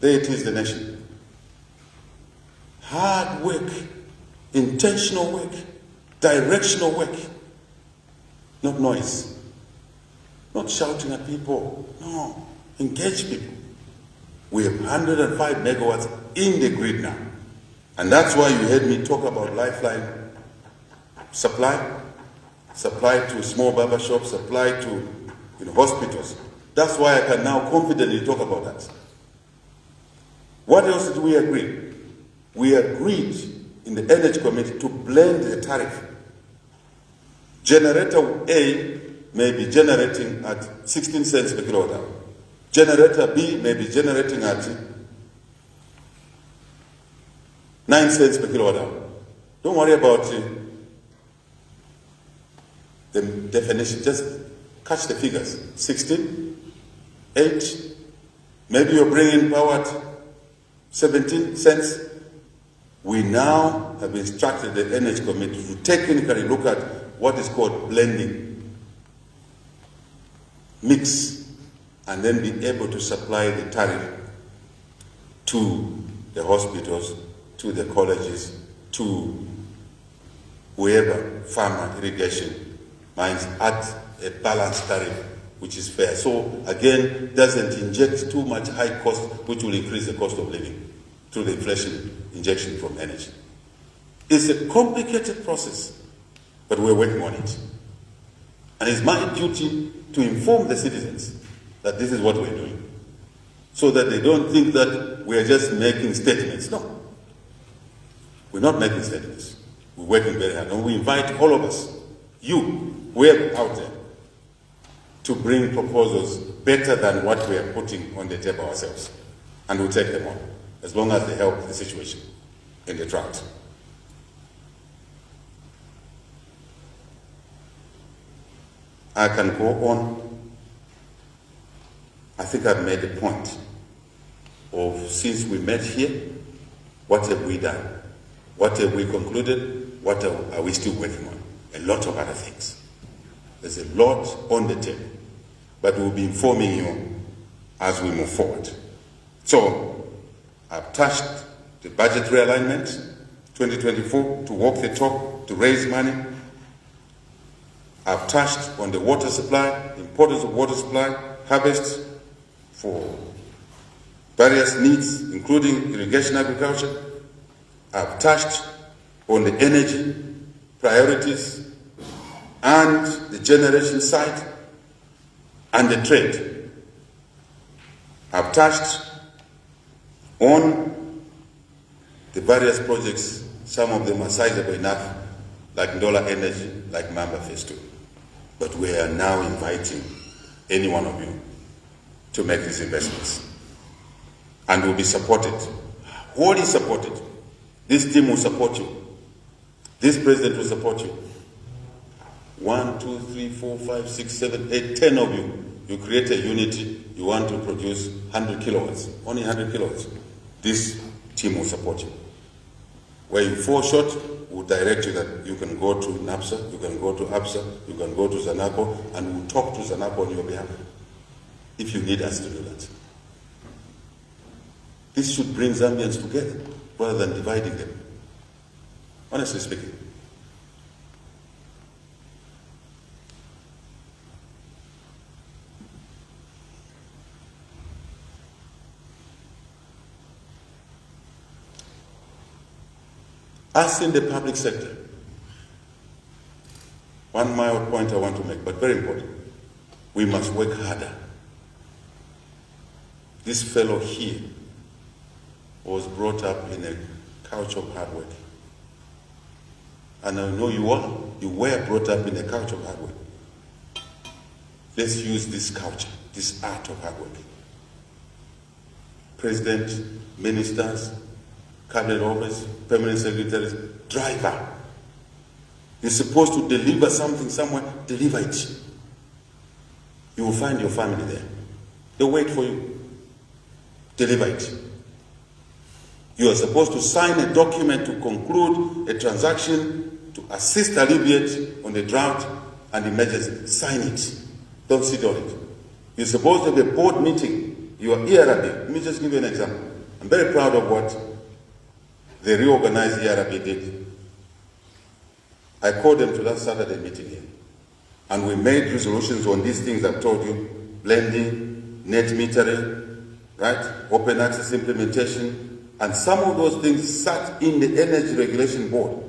There it is, the nation. Hard work, intentional work, directional work, not noise, not shouting at people, no, engage people. We have 105 megawatts in the grid now. And that's why you heard me talk about lifeline supply to small barber shops, supply to hospitals. That's why I can now confidently talk about that. What else did we agree? We agreed in the Energy Committee to blend the tariff. Generator A may be generating at 16 cents per kilowatt hour. Generator B may be generating at 9 cents per kilowatt hour. Don't worry about the definition, just catch the figures. 16, 8, maybe you're bringing power at 17 cents. We now have instructed the Energy Committee to technically look at what is called blending, mix, and then be able to supply the tariff to the hospitals, to the colleges, to whoever, farmer, irrigation, mines, at a balanced tariff, which is fair. So again, doesn't inject too much high cost, which will increase the cost of living through the inflation injection from energy. It's a complicated process, but we're working on it. And it's my duty to inform the citizens that this is what we're doing, so that they don't think that we're just making statements. No, we're not making statements. We're working very hard, and we invite all of us, you, whoever out there, to bring proposals better than what we are putting on the table ourselves. And we'll take them on, as long as they help the situation in the drought. I can go on. I think I've made a point of, since we met here, what have we done? What have we concluded? What are we still working on? A lot of other things. There's a lot on the table, but we'll be informing you as we move forward. So, I've touched the budget realignment, 2024, to walk the talk, to raise money. I've touched on the water supply, importance of water supply, harvest for various needs, including irrigation agriculture. I've touched on the energy priorities, and the generation side and the trade. I've touched on the various projects. Some of them are sizable enough, like Ndola Energy, like Mamba Phase 2. But we are now inviting any one of you to make these investments. And will be supported, wholly supported. This team will support you. This president will support you. 1, 2, 3, 4, 5, 6, 7, 8, 10 of you. You create a unity, you want to produce 100 kilowatts, only 100 kilowatts. This team will support you. Where you fall short, we'll direct you that you can go to NAPSA, you can go to APSA, you can go to Zanapo, and we'll talk to Zanapo on your behalf, if you need us to do that. This should bring Zambians together, rather than dividing them, honestly speaking. Us in the public sector, one mild point I want to make, but very important, we must work harder. This fellow here was brought up in a culture of hard work. And I know you are. You were brought up in a culture of hard work. Let's use this culture, this art of hard work. President, ministers, cabinet office, permanent secretaries, driver. You're supposed to deliver something somewhere, deliver it. You will find your family there. They'll wait for you. Deliver it. You are supposed to sign a document to conclude a transaction to assist alleviate on the drought and emergency. Sign it. Don't sit on it. You're supposed to have a board meeting. You are ERB. Let me just give you an example. I'm very proud of what the reorganized ERB did. I called them to that Saturday meeting here. And we made resolutions on these things I've told you. Blending, net metering, right? Open access implementation. And some of those things sat in the Energy Regulation Board.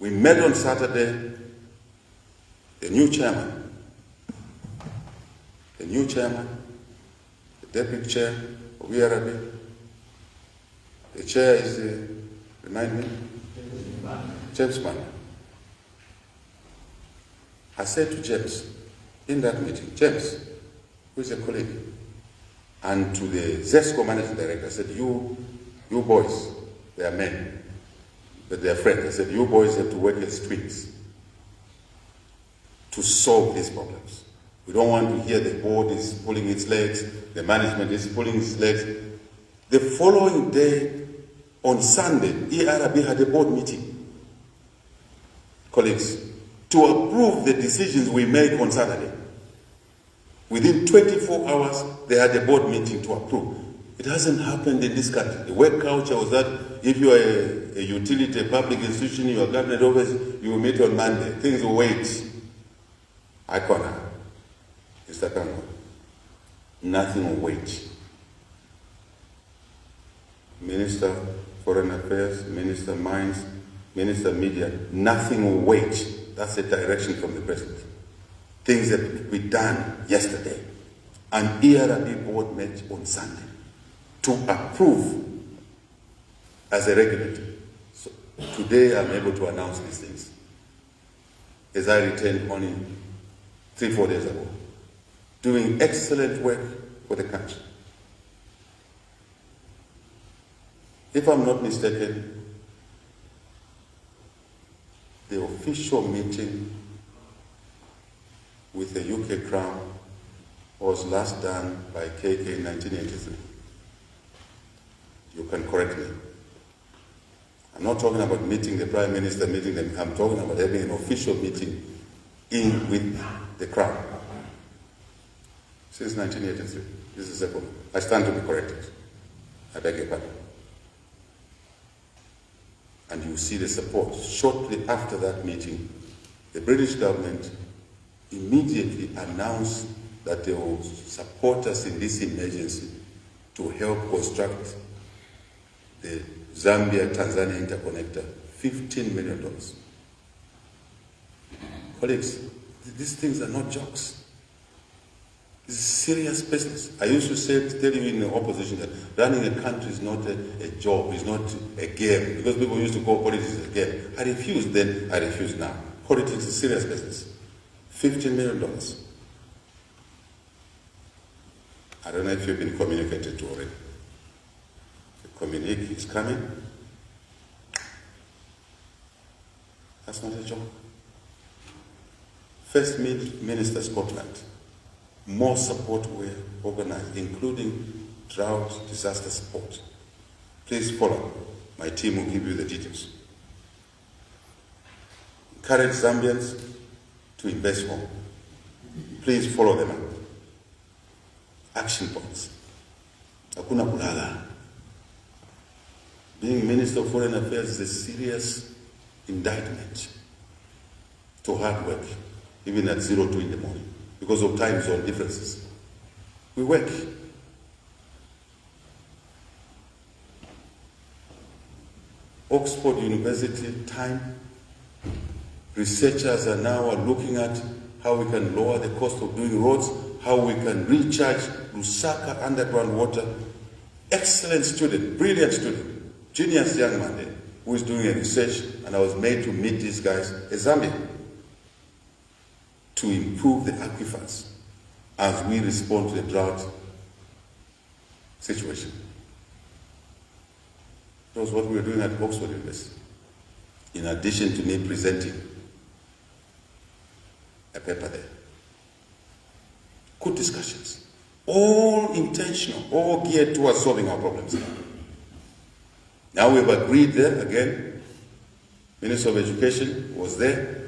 We met on Saturday, the new chairman, the deputy chair of ERB, the chair is, remind me? James Mann. I said to James, in that meeting, James, who is a colleague, and to the ZESCO managing director, I said, you boys, they are men, but they are friends. I said, you boys have to work as twins to solve these problems. We don't want to hear the board is pulling its legs, the management is pulling its legs. The following day, on Sunday, ERB had a board meeting, colleagues, to approve the decisions we made on Saturday. Within 24 hours, they had a board meeting to approve. It hasn't happened in this country. The work culture was that if you are a utility, a public institution, you are cabinet office, you will meet on Monday. Things will wait. Icona, Mr. Kango, nothing will wait. Minister Foreign Affairs, Minister Mines, Minister Media, nothing will wait. That's the direction from the president. Things that could be done yesterday. An ERB board met on Sunday to approve as a regulator. So today I'm able to announce these things, as I returned only 3-4 days ago, doing excellent work for the country. If I'm not mistaken, the official meeting with the UK Crown was last done by KK in 1983. You can correct me. I'm not talking about meeting the Prime Minister, meeting them. I'm talking about having an official meeting with the Crown. Since 1983. This is the second. I stand to be corrected. I beg your pardon. And you see the support. Shortly after that meeting, the British government immediately announced that they will support us in this emergency to help construct the Zambia-Tanzania interconnector, $15 million. Colleagues, these things are not jokes. This is serious business. I used to tell you in the opposition that running a country is not a job, it's not a game, because people used to call politics a game. I refused then, I refuse now. Politics is serious business. $15 million. I don't know if you've been communicated to already. The communique is coming. That's not a joke. First Minister Scotland, more support were organized, including drought disaster support. Please follow. My team will give you the details. Encourage Zambians to invest more. Please follow them up. Action points. Hakuna kulala. Being Minister of Foreign Affairs is a serious indictment to hard work, even at 02 in the morning, because of time zone differences. We work. Oxford University time. Researchers are now looking at how we can lower the cost of doing roads, how we can recharge Lusaka underground water. Excellent student, brilliant student, genius young man there, who is doing a research, and I was made to meet these guys in Zambia to improve the aquifers as we respond to the drought situation. That was what we were doing at Oxford University, in addition to me presenting a paper there. Good discussions, all intentional, all geared towards solving our problems. Now we've agreed there again. Minister of Education was there.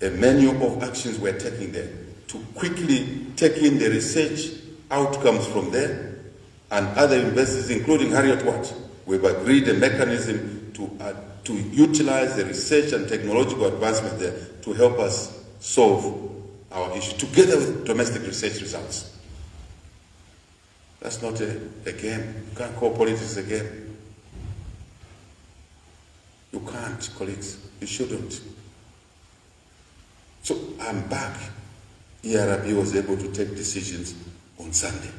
A menu of actions we're taking there to quickly take in the research outcomes from there, and other investors, including Harriet Watt. We've agreed a mechanism to utilize the research and technological advancement there to help us solve our issue, together with domestic research results. That's not a game. You can't call politics a game. You can't, colleagues. You shouldn't. So I'm back. ERB was able to take decisions on Sunday.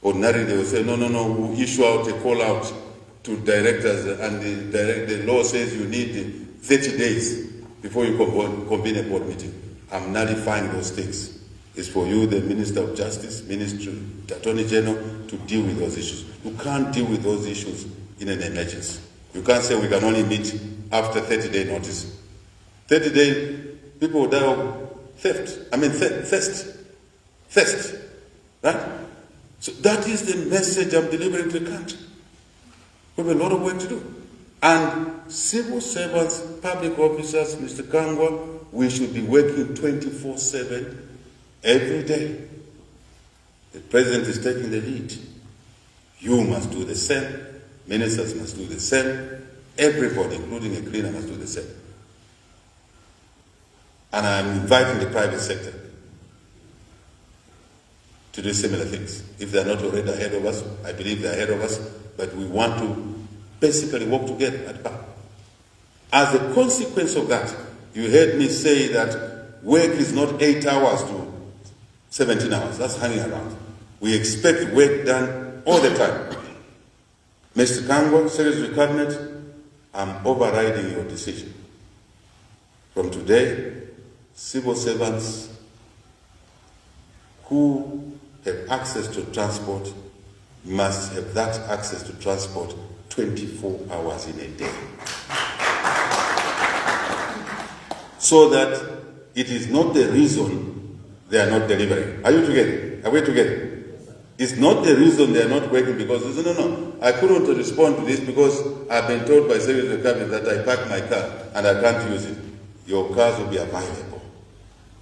Ordinarily, they will say, no, we'll issue out a call out to directors, and the law says you need 30 days before you convene a board meeting. I'm nullifying those things. It's for you, the Minister of Justice, Ministry, the Attorney General, to deal with those issues. You can't deal with those issues in an emergency. You can't say we can only meet after 30-day notice. 30-day, people will die of thirst, right? So that is the message I'm delivering to the country. We have a lot of work to do. And civil servants, public officers, Mr. Kangwa, we should be working 24/7 every day. The President is taking the lead. You must do the same. Ministers must do the same. Everybody, including a cleaner, must do the same. And I'm inviting the private sector to do similar things. If they're not already ahead of us, I believe they're ahead of us, but we want to basically work together at back. As a consequence of that, you heard me say that work is not 8 hours to 17 hours. That's hanging around. We expect work done all the time. Mr. Kangwa, Secretary of Cabinet, I'm overriding your decision. From today, civil servants who have access to transport must have that access to transport 24 hours in a day. So that it is not the reason they are not delivering. Are you together? Are we together? It's not the reason they are not working because, no, I couldn't respond to this because I've been told by Secretary of Cabinet that I parked my car and I can't use it. Your cars will be available.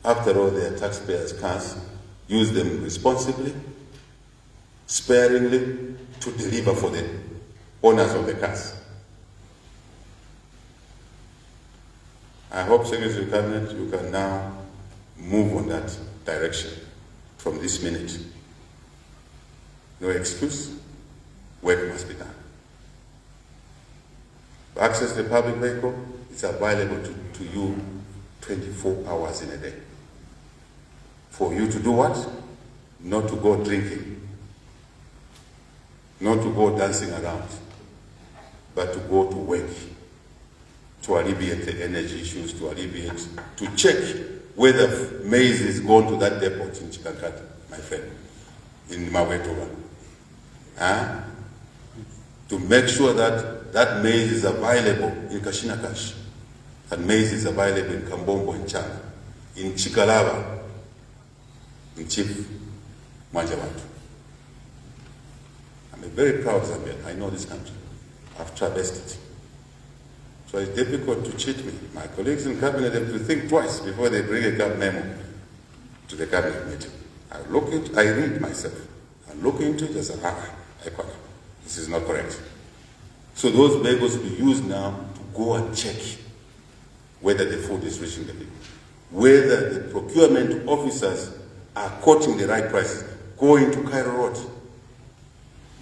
After all, they are taxpayers' cars. Use them responsibly, sparingly, to deliver for the owners of the cars. I hope, Secretary of Cabinet, you can now move on that direction from this minute. No excuse. Work must be done. Access to the public vehicle is available to you 24 hours in a day. For you to do what? Not to go drinking, not to go dancing around, but to go to work, to alleviate the energy issues, to check whether maize is going to that depot in Chikankata, my friend, in Mawetowa. To make sure that that maize is available in Kashinakash, that maize is available in Kambombo, in Chana, in Chikalaba, in Chief Manjawatu. I'm a very proud Zambian. I know this country. I've traversed it. So it's difficult to cheat me. My colleagues in cabinet have to think twice before they bring a memo to the cabinet meeting. I read myself. I look into it and say, this is not correct. So those bagels will be used now to go and check whether the food is reaching the people, whether the procurement officers are quoting the right prices. Go into Cairo Road.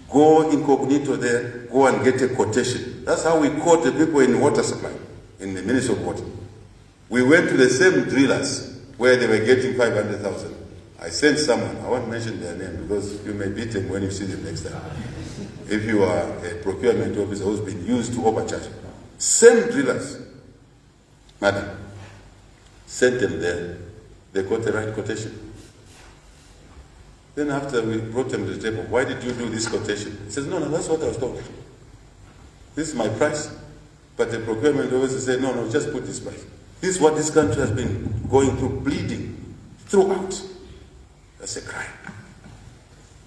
Go incognito there, go and get a quotation. That's how we quote the people in water supply, in the Ministry of Water. We went to the same drillers where they were getting 500,000. I sent someone, I won't mention their name because you may beat them when you see them next time. If you are a procurement officer who's been used to overcharge. Same drillers, madam, sent them there. They got the right quotation. Then after we brought them to the table, why did you do this quotation? He says, no, that's what I was told. This is my price. But the procurement officer said, no, just put this price. This is what this country has been going through, bleeding throughout. That's a crime.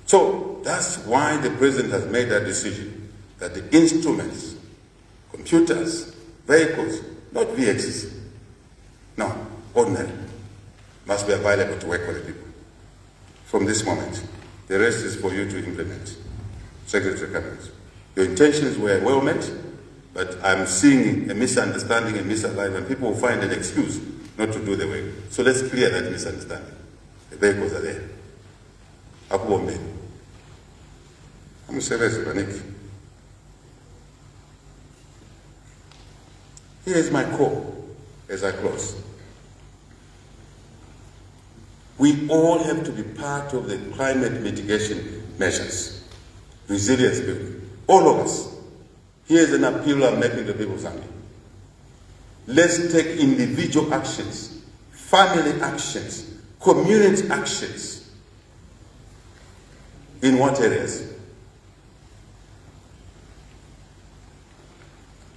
So that's why the president has made that decision, that the instruments, computers, vehicles, not VXs, no, ordinary, must be available to work for the people. From this moment, the rest is for you to implement. Secretary of Cabinet, your intentions were well met, but I'm seeing a misunderstanding and misalignment, and people will find an excuse not to do the work. So let's clear that misunderstanding. The vehicles are there. Akubombe. I'm serious, Panik. Here is my call as I close. We all have to be part of the climate mitigation measures, resilience building. All of us. Here's an appeal I'm making to people of Zambia. Let's take individual actions, family actions, community actions. In what areas?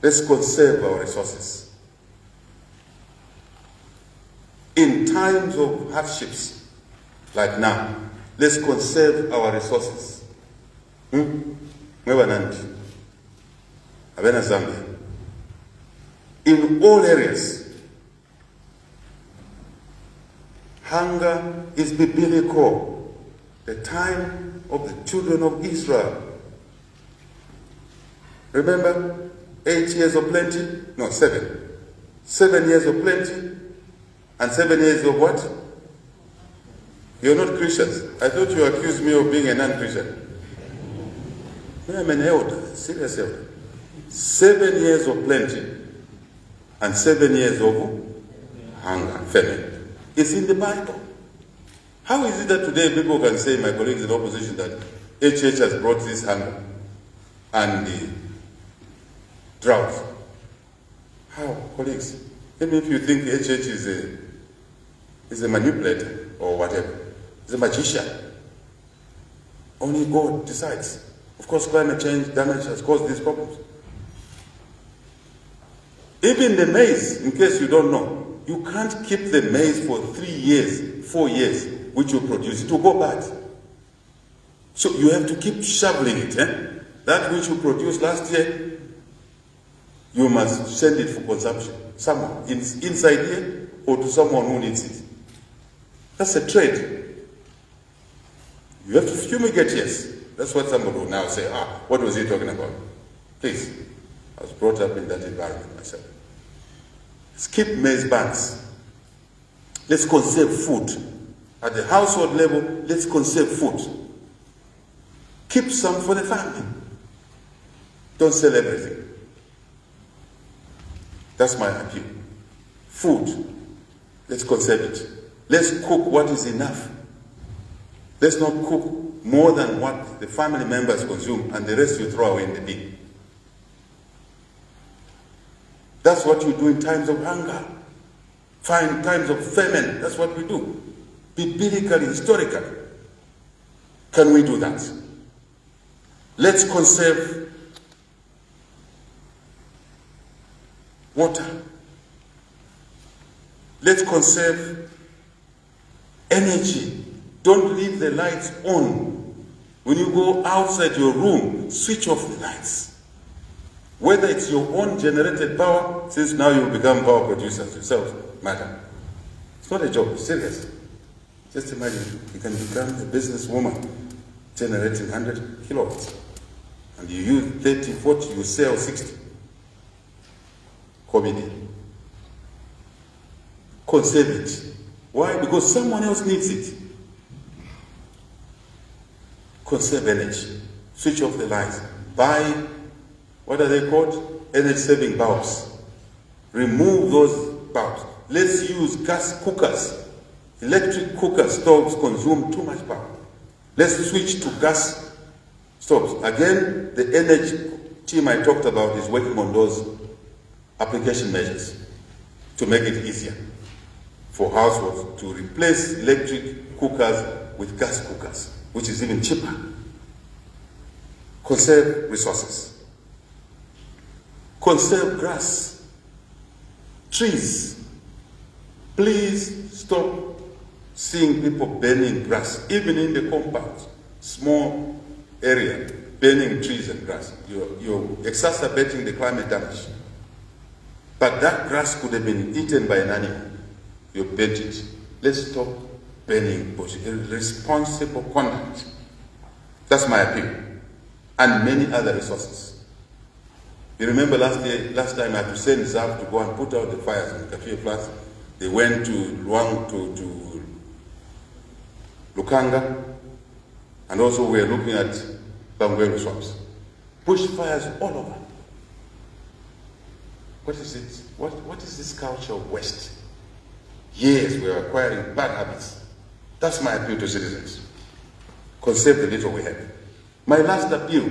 Let's conserve our resources. In times of hardships, like now, let's conserve our resources. Zambia. In all areas, hunger is biblical. The time of the children of Israel. Remember, 8 years of plenty? No, 7. 7 years of plenty. And 7 years of what? You're not Christians. I thought you accused me of being a non-Christian. No, I'm an elder, serious elder. 7 years of plenty and 7 years of hunger, famine. It's in the Bible. How is it that today people can say, my colleagues in opposition, that HH has brought this hunger and the drought? How, colleagues? Even if you think HH is a manipulator or whatever, he's a magician. Only God decides. Of course, climate change damage has caused these problems. Even the maize, in case you don't know, you can't keep the maize for 3 years, 4 years, which will produce. It will go bad. So you have to keep shoveling it. That which you produced last year, you must send it for consumption. Someone inside here or to someone who needs it. That's a trade. You have to fumigate, yes. That's what somebody will now say, what was he talking about? Please, I was brought up in that environment myself. Let's keep maize banks. Let's conserve food. At the household level, let's conserve food. Keep some for the family. Don't sell everything. That's my appeal. Food. Let's conserve it. Let's cook what is enough. Let's not cook more than what the family members consume and the rest you throw away in the bin. That's what you do in times of hunger. Find times of famine. That's what we do. Biblically, historically. Can we do that? Let's conserve water. Let's conserve energy. Don't leave the lights on. When you go outside your room, switch off the lights. Whether it's your own generated power, since now you become power producers yourselves, madam. It's not a joke, it's serious. Just imagine, you can become a businesswoman generating 100 kilowatts. And you use 30, 40, you sell 60. COVID. Conserve it. Why? Because someone else needs it. Conserve energy. Switch off the lights. Buy, what are they called? Energy saving bulbs. Remove those bulbs. Let's use gas cookers. Electric cooker stoves consume too much power. Let's switch to gas stoves. Again, the energy team I talked about is working on those application measures to make it easier for households to replace electric cookers with gas cookers, which is even cheaper. Conserve resources. Conserve grass, trees. Please stop seeing people burning grass, even in the compound, small area, burning trees and grass. You're exacerbating the climate damage. But that grass could have been eaten by an animal. You burnt it. Let's stop burning bushes. Responsible conduct. That's my appeal. And many other resources. You remember last time I had to send Zav to go and put out the fires in the Kafir flats. They went to Luang, to Lukanga, and also we're looking at Bangwelo swamps. Bushfires all over. What is it? What is this culture of waste? Yes, we are acquiring bad habits. That's my appeal to citizens. Conserve the little we have. My last appeal,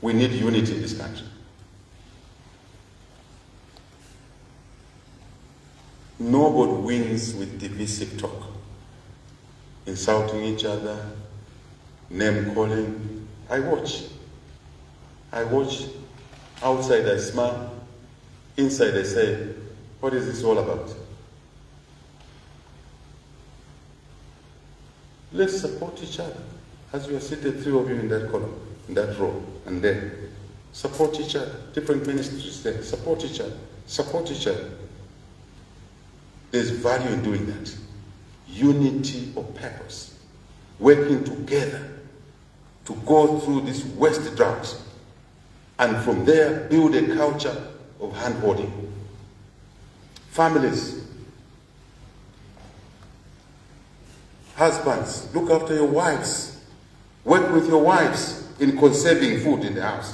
we need unity in this country. Nobody wins with divisive talk. Insulting each other, name calling. I watch. Outside I smile. Inside I say, what is this all about? Let's support each other. As we are seated, three of you in that column, in that row, and there. Support each other. Different ministries there. Support each other. Support each other. There's value in doing that. Unity of purpose. Working together to go through this waste drought. And from there, build a culture of hand-holding. Families. Husbands, look after your wives. Work with your wives in conserving food in the house.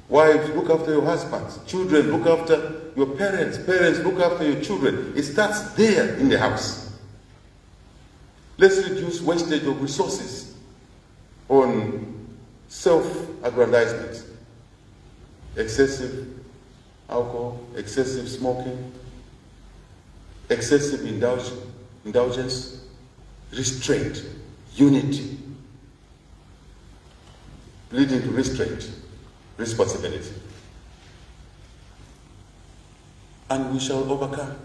Wives, look after your husbands. Children, look after your parents. Parents, look after your children. It starts there in the house. Let's reduce wastage of resources on self-aggrandizement. Excessive alcohol, excessive smoking, excessive indulgence, restraint, unity, leading to restraint, responsibility. And we shall overcome.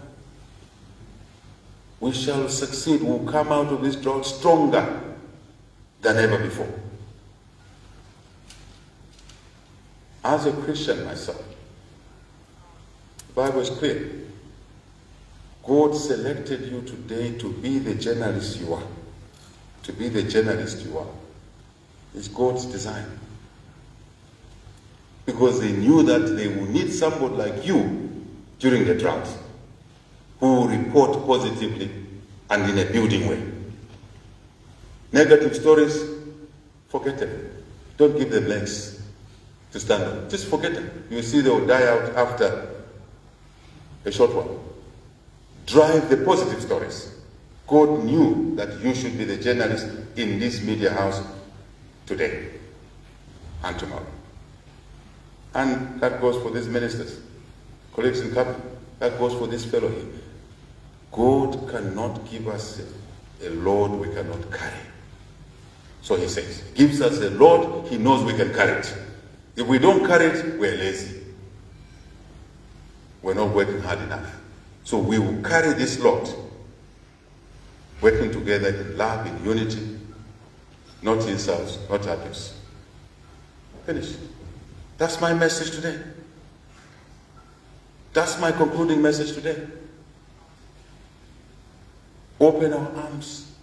We shall succeed. We will come out of this drought stronger than ever before. As a Christian myself, the Bible is clear. God selected you today to be the journalist you are. To be the journalist you are. It's God's design. Because they knew that they would need somebody like you during the drought who will report positively and in a building way. Negative stories, forget them. Don't give them legs to stand on. Just forget them. You see they will die out after a short one. Drive the positive stories. God knew that you should be the journalist in this media house today and tomorrow. And that goes for these ministers, colleagues in cabinet, that goes for this fellow here. God cannot give us a load we cannot carry. So he says, he gives us a load he knows we can carry it. If we don't carry it, we're lazy. We're not working hard enough. So we will carry this load, working together in love, in unity, not insults, not abuse. Finish. That's my message today. That's my concluding message today. Open our arms,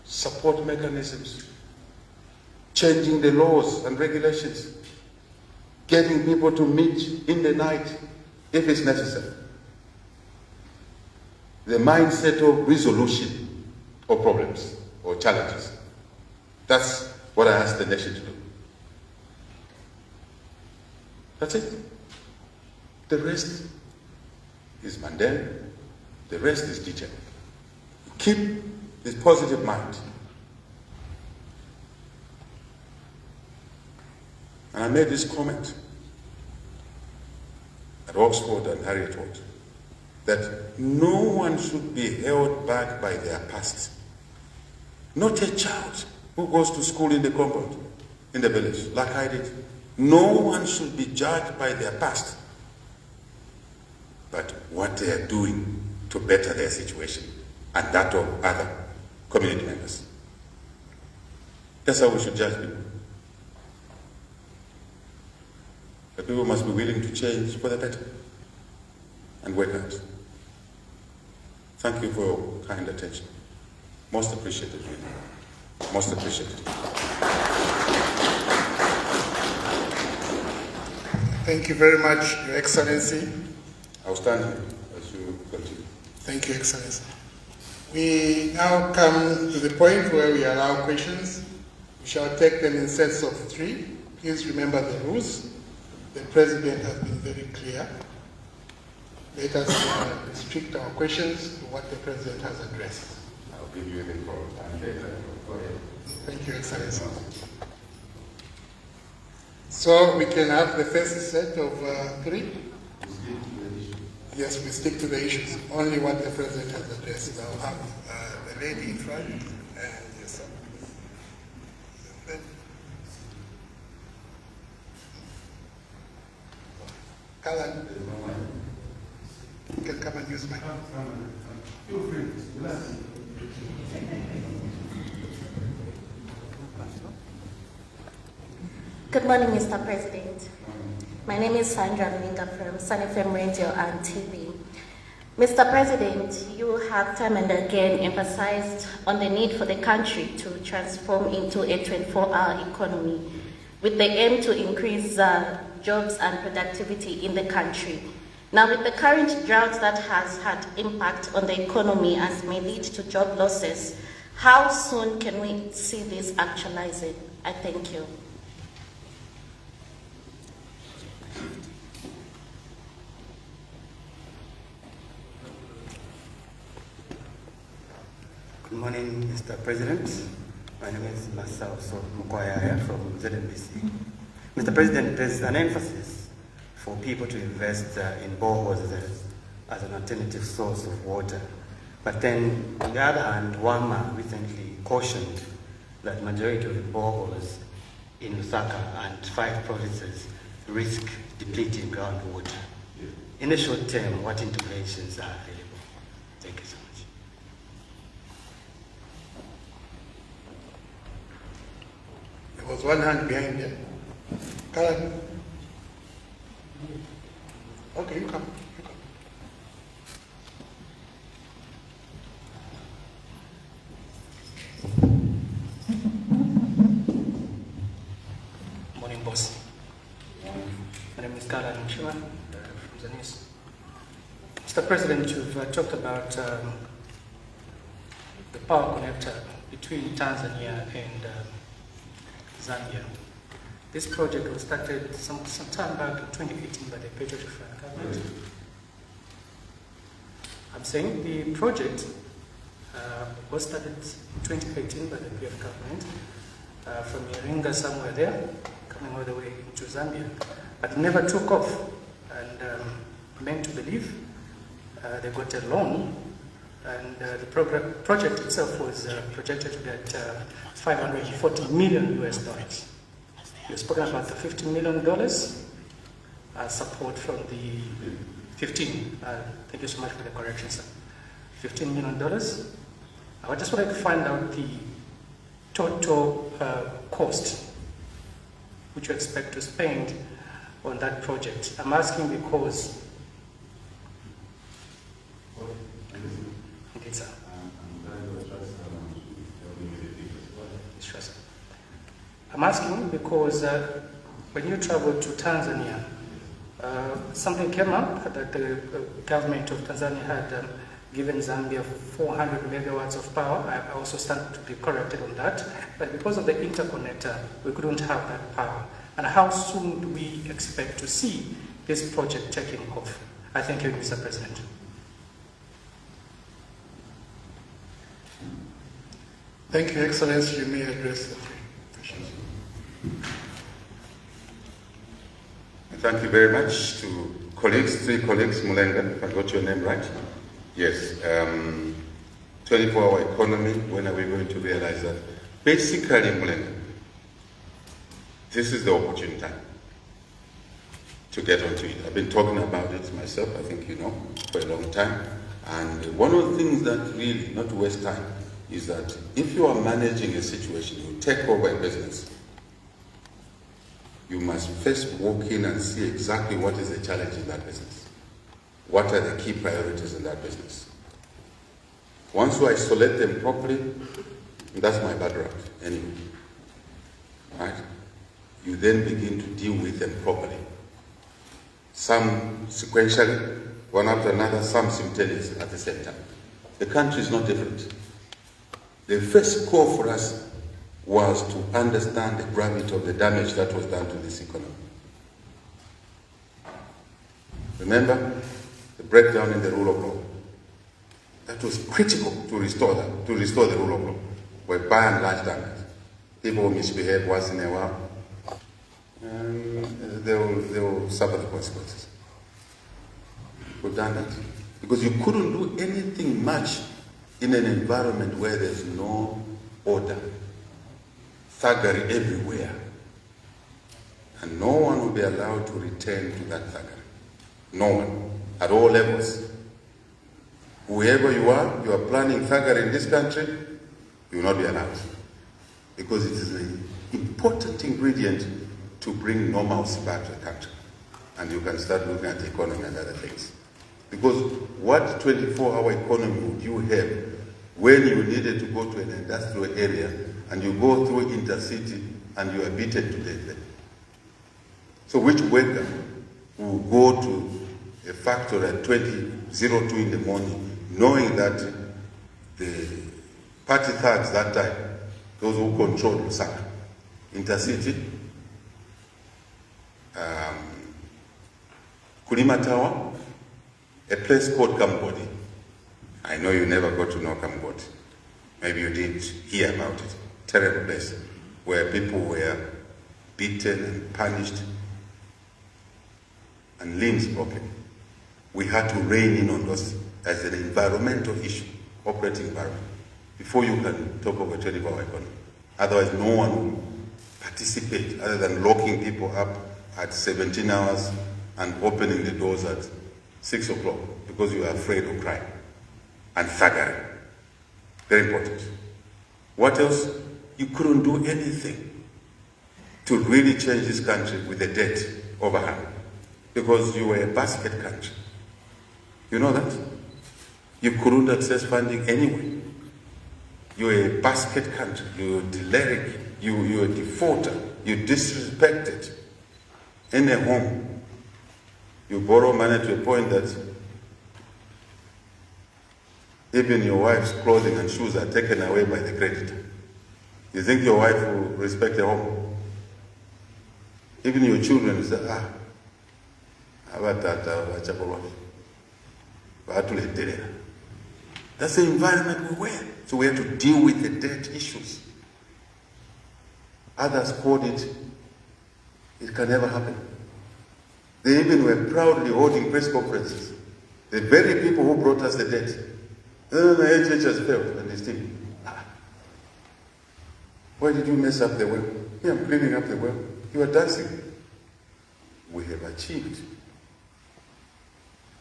support mechanisms, changing the laws and regulations, getting people to meet in the night if it's necessary. The mindset of resolution of problems or challenges. That's what I ask the nation to do. That's it. The rest is mundane. The rest is detail. Keep this positive mind. And I made this comment at Oxford and Harriet Watt, that no one should be held back by their past. Not a child who goes to school in the compound, in the village, like I did. No one should be judged by their past, but what they are doing to better their situation and that of other community members. That's how we should judge people. But people must be willing to change for the better and work hard. Thank you for your kind attention. Most appreciated. Most appreciated. Thank you very much, Your Excellency. I'll stand here as you continue. Thank you, Excellency. We now come to the point where we allow questions. We shall take them in sets of 3. Please remember the rules. The President has been very clear. Let us restrict our questions to what the President has addressed. I'll give you the floor. Go ahead. Thank you, Excellency. So we can have the first set of 3? Yes, we stick to the issues. Only what the President has addressed. I'll have the lady in front and yourself. Kalan, you can come and use my Good morning, Mr. President. My name is Sandra Mninga from Sun FM Radio and TV. Mr. President, you have time and again emphasized on the need for the country to transform into a 24-hour economy with the aim to increase jobs and productivity in the country. Now, with the current drought that has had impact on the economy and may lead to job losses, how soon can we see this actualizing? I thank you. Good morning, Mr. President. My name is Masao Mukwaya from ZNBC. Mr. President, there's an emphasis for people to invest in boreholes as an alternative source of water. But then, on the other hand, WAMA recently cautioned that majority of the boreholes in Lusaka and 5 provinces risk depleting groundwater. In the short term, what interventions are available? Thank you so much. There was one hand behind there. Kalan. Okay, you come. Morning, boss. My name is Kalan Hichilema from the news. Mr. President, you've talked about the power connector between Tanzania and Zambia. This project was started some time back in 2018 by the Patriotic Front government. I'm saying the project was started 2018 by the PF government from Iringa, somewhere there, coming all the way into Zambia, but never took off. And meant to believe they got a loan, and the project itself was projected to get $540 million US. You've spoken about the $50 million support from the 15. Thank you so much for the correction, sir. $15 million. I just wanted to find out the total cost which you expect to spend on that project. I'm asking because indeed, sir. Sure, sir. I'm asking because when you traveled to Tanzania, something came up that the government of Tanzania had given Zambia 400 megawatts of power. I also stand to be corrected on that. But because of the interconnector, we couldn't have that power. And how soon do we expect to see this project taking off? I thank you, Mr. President. Thank you, Excellency. You may address the three questions. Thank you very much to three colleagues, Mulenga, if I got your name right. Yes, 24-hour economy, when are we going to realize that? Basically, Mulenga, this is the opportune time to get onto it. I've been talking about it myself, I think you know, for a long time. And one of the things that really, not to waste time, is that if you are managing a situation, you take over a business, you must first walk in and see exactly what is the challenge in that business. What are the key priorities in that business? Once you isolate them properly, that's my background anyway, right? You then begin to deal with them properly. Some sequentially, one after another, some simultaneously at the same time. The country is not different. The first call for us was to understand the gravity of the damage that was done to this economy. Remember the breakdown in the rule of law. That was critical to restore that, to restore the rule of law. Where by and large damage. People misbehave once in a while, and they will suffer the consequences. We've done that. Because you couldn't do anything much in an environment where there's no order. Thuggery everywhere. And no one will be allowed to return to that thuggery. No one. At all levels. Whoever you are planning thuggery in this country, you will not be allowed. Because it is an important ingredient to bring normalcy back to the country. And you can start looking at the economy and other things. Because what 24-hour economy would you have when you needed to go to an industrial area and you go through intercity and you are beaten to death there? So which worker will go to a factory at 20:02 in the morning knowing that the party thugs that time, those who control Lusaka, intercity, Kulima Tower, a place called Kambodi. I know you never got to know Kambodi. Maybe you did hear about it. Terrible place where people were beaten and punished and limbs broken. We had to rein in on those as an environmental issue, operating environment, before you can talk of a 24-hour economy. Otherwise, no one will participate other than locking people up at 17 hours and opening the doors at 6 o'clock because you are afraid of crime and thuggery. Very important. What else? You couldn't do anything to really change this country with the debt overhang because you were a basket country. You know that? You couldn't access funding anyway. You were a basket country. You were deliric. You were a defaulter. You disrespected in a home. You borrow money to a point that even your wife's clothing and shoes are taken away by the creditor. You think your wife will respect a home? Even your children will say, abatata bachakolwa batuleterera. That's the environment we were. So we had to deal with the debt issues. Others called it can never happen. They even were proudly holding press conferences. The very people who brought us the debt. The HH has failed, and they still. Why did you mess up the well? Yeah, I'm cleaning up the well. You are dancing. We have achieved.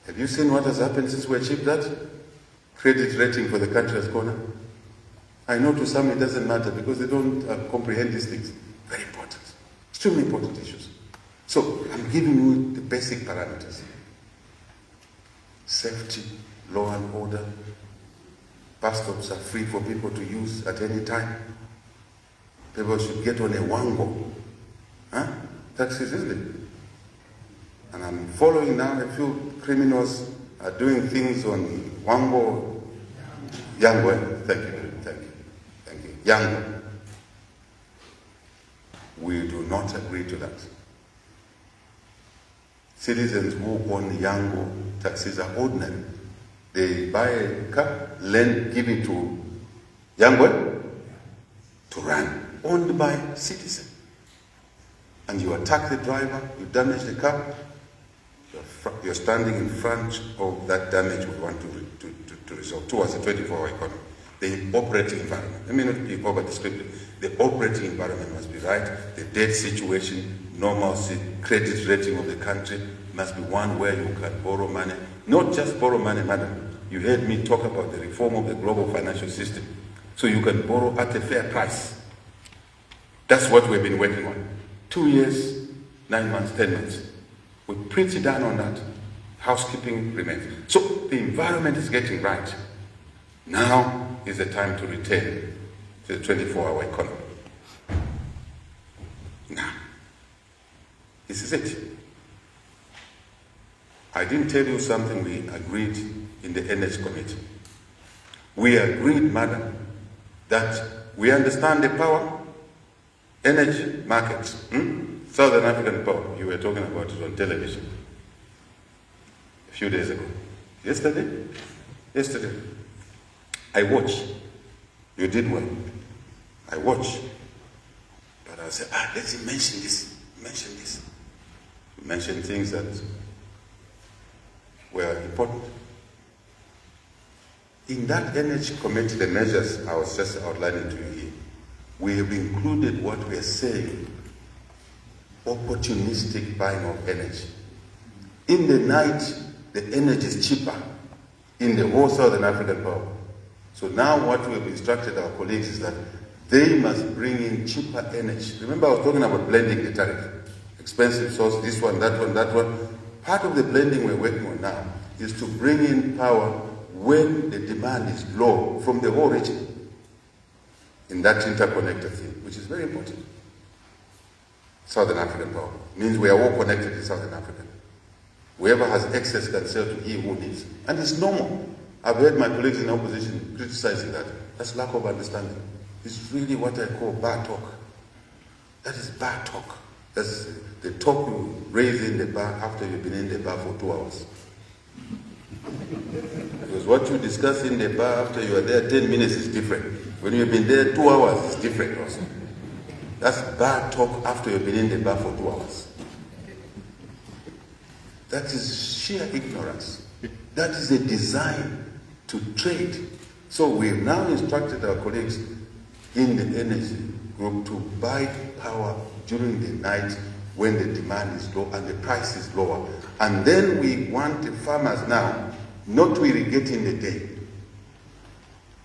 Have you seen what has happened since we achieved that? Credit rating for the country has gone up. I know to some it doesn't matter because they don't comprehend these things. Very important. Extremely important issues. So I'm giving you the basic parameters. Safety, law and order. Bus stops are free for people to use at any time. People should get on a wango. Taxis, isn't it? And I'm following now a few criminals are doing things on wango. Yango, thank you. Yango. We do not agree to that. Citizens who own Yango taxis are ordinary. They buy a car, give it to Yango to run, owned by citizen. And you attack the driver, you damage the car, you're standing in front of that damage we want to resolve towards a 24-hour economy. The operating environment, let me not be over descriptive. The operating environment must be right. The debt situation, normalcy, credit rating of the country must be one where you can borrow money. Not just borrow money, madam. You heard me talk about the reform of the global financial system. So you can borrow at a fair price. That's what we've been working on. 2 years, 9 months, 10 months. We're pretty done on that. Housekeeping remains. So the environment is getting right. Now is the time to return to the 24-hour economy. Now, this is it. I didn't tell you something we agreed in the Energy Committee. We agreed, madam, that we understand the power, energy markets, Southern African power. You were talking about it on television a few days ago. Yesterday. I watch. You did well. I watch. But I said, let's mention this. You mentioned things that were important. In that Energy Committee, the measures I was just outlining to you here, we have included what we are saying, opportunistic buying of energy. In the night, the energy is cheaper in the whole Southern African power. So now what we have instructed our colleagues is that they must bring in cheaper energy. Remember I was talking about blending the tariff. Expensive source, this one, that one, that one. Part of the blending we're working on now is to bring in power when the demand is low from the whole region in that interconnected thing, which is very important. Southern African power means we are all connected in Southern Africa. Whoever has excess can sell to he who needs. And it's normal. I've heard my colleagues in opposition criticizing that. That's lack of understanding. It's really what I call bar talk. That is bar talk. That's the talk you raise in the bar after you've been in the bar for 2 hours. Because what you discuss in the bar after you are there 10 minutes is different. When you've been there 2 hours, it's different also. That's bar talk after you've been in the bar for 2 hours. That is sheer ignorance. That is a design to trade. So we've now instructed our colleagues in the energy group to buy power during the night when the demand is low and the price is lower. And then we want the farmers now not to irrigate in the day.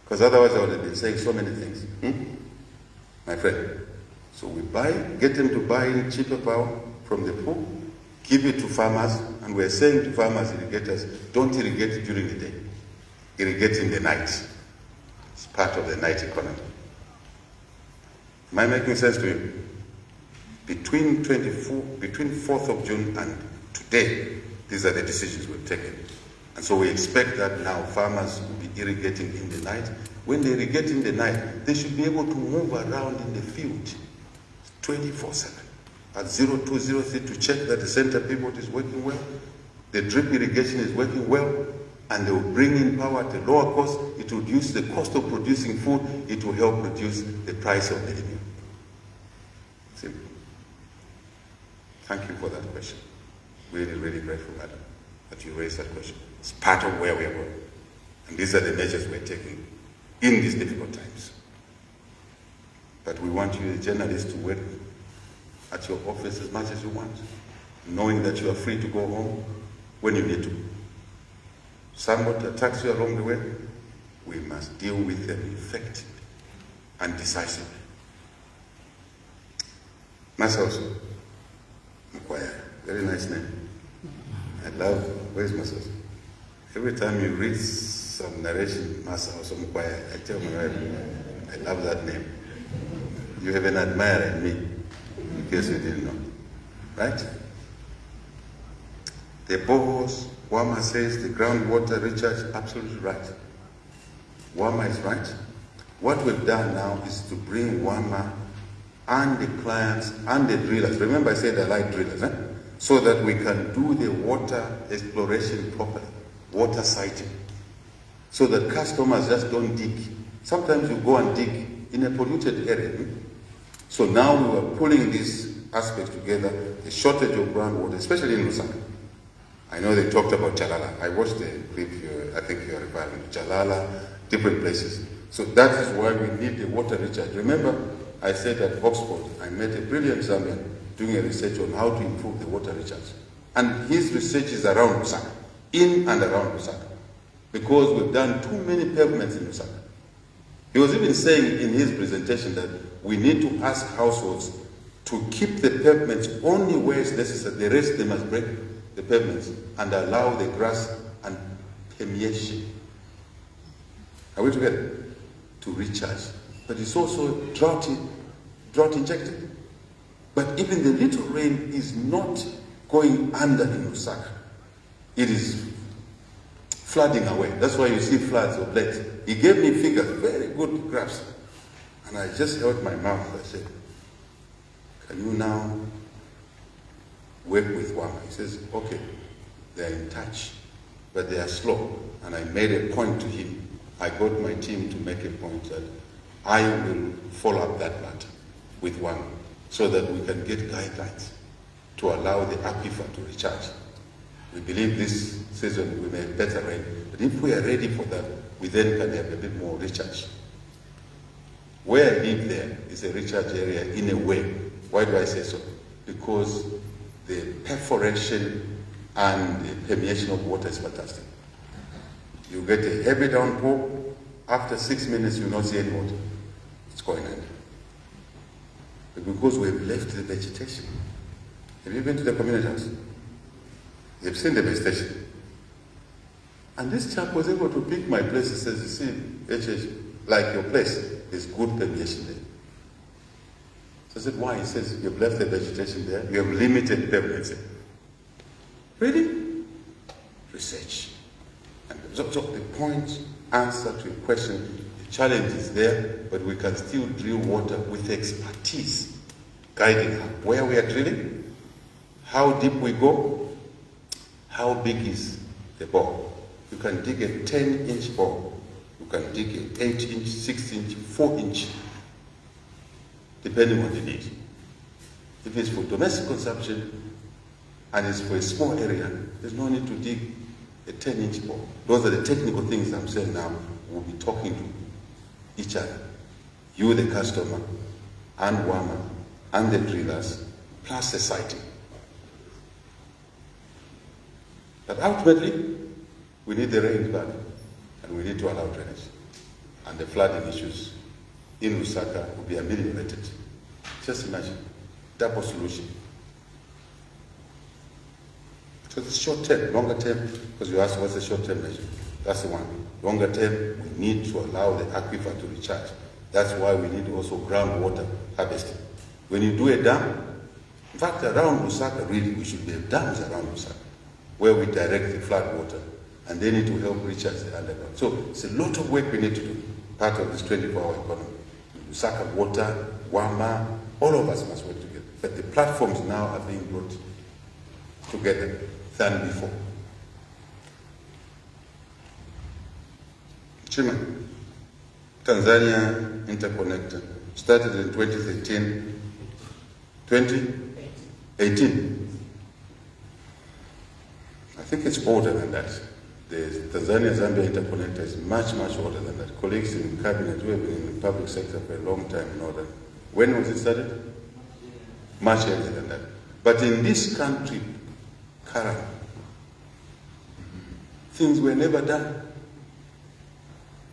Because otherwise I would have been saying so many things. My friend. So we get them to buy in cheaper power from the pool, give it to farmers, and we're saying to farmers, irrigators, don't irrigate during the day. Irrigate in the night. It's part of the night economy. Am I making sense to you? Between 4th of June and today, these are the decisions we've taken. And so we expect that now farmers will be irrigating in the night. When they irrigate in the night, they should be able to move around in the field 24/7. At 0203 to check that the center pivot is working well, the drip irrigation is working well, and they will bring in power at a lower cost. It will reduce the cost of producing food. It will help reduce the price of living. Simple. Thank you for that question. Really, really grateful, madam, that you raised that question. It's part of where we are going. And these are the measures we're taking in these difficult times. But we want you, the journalists, to work at your office as much as you want, knowing that you are free to go home when you need to. Someone attacks you along the way, we must deal with them effectively and decisively. Masauso Mkwaya, very nice name. I love, where's Masauso? Every time you read some narration, Masauso Mkwaya, I tell my wife, I love that name. You have an admirer in me, in case you didn't know. Right? The boreholes, Wama says the groundwater recharge, absolutely right. Wama is right. What we've done now is to bring Wama and the clients and the drillers. Remember I said I like drillers, so that we can do the water exploration properly, water siting, so that customers just don't dig. Sometimes you go and dig in a polluted area. So now we are pulling these aspects together, the shortage of groundwater, especially in Lusaka. I know they talked about Chalala. I watched the clip, I think you're referring to Chalala, different places. So that is why we need the water recharge. Remember, I said at Oxford, I met a brilliant Zambian doing a research on how to improve the water recharge. And his research is around Lusaka, in and around Lusaka, because we've done too many pavements in Lusaka. He was even saying in his presentation that we need to ask households to keep the pavements only where it's necessary. The rest they must break the pavements and allow the grass and permeation. Are we together? To recharge. But it's also drought injected. But even the little rain is not going under in Lusaka. It is flooding away. That's why you see floods of late. He gave me figures, very good graphs. And I just held my mouth. I said, can you now work with Wama? He says, okay, they're in touch, but they are slow. And I made a point to him. I got my team to make a point that I will follow up that matter with Wama so that we can get guidelines to allow the aquifer to recharge. We believe this season we may have better rain, but if we are ready for that, we then can have a bit more recharge. Where I live there is a recharge area in a way. Why do I say so? Because the perforation and the permeation of water is fantastic. You get a heavy downpour, after 6 minutes you will not see any water. It's going under. But because we've left the vegetation. Have you been to the community house? You've seen the vegetation. And this chap was able to pick my place. He says, you see, HH, like your place, there's good permeation there. So I said, why? He says, you've left the vegetation there, you have limited pavements. Really? Research. And so the point, answer to your question, the challenge is there, but we can still drill water with expertise, guiding where we are drilling, how deep we go, how big is the bore. You can dig a 10-inch bore. You can dig an 8-inch, 6-inch, 4-inch, depending on the need. If it's for domestic consumption and it's for a small area, there's no need to dig a 10-inch bore. Those are the technical things I'm saying now. We'll be talking to each other. You, the customer, and Wama, and the drillers, plus the siting. But ultimately, we need the rain back, and we need to allow drainage. And the flooding issues in Lusaka will be ameliorated. Just imagine, double solution. So it's short term, longer term, because you asked what's the short term measure. That's the one. Longer term, we need to allow the aquifer to recharge. That's why we need also groundwater harvesting. When you do a dam, in fact, around Lusaka, really, we should have dams around Lusaka, where we direct the flood water, and they need to help recharge the underground. So it's a lot of work we need to do, part of this 24-hour economy. Lusaka Water, Wama, all of us must work together. But the platforms now are being brought together than before. Chairman, Tanzania Interconnector started in 2013, 2018. I think it's older than that. The Tanzania-Zambia Interconnector is much, much older than that. Colleagues in cabinet who have been in the public sector for a long time know that. When was it started? Much earlier than that. But in this country, Kara, things were never done.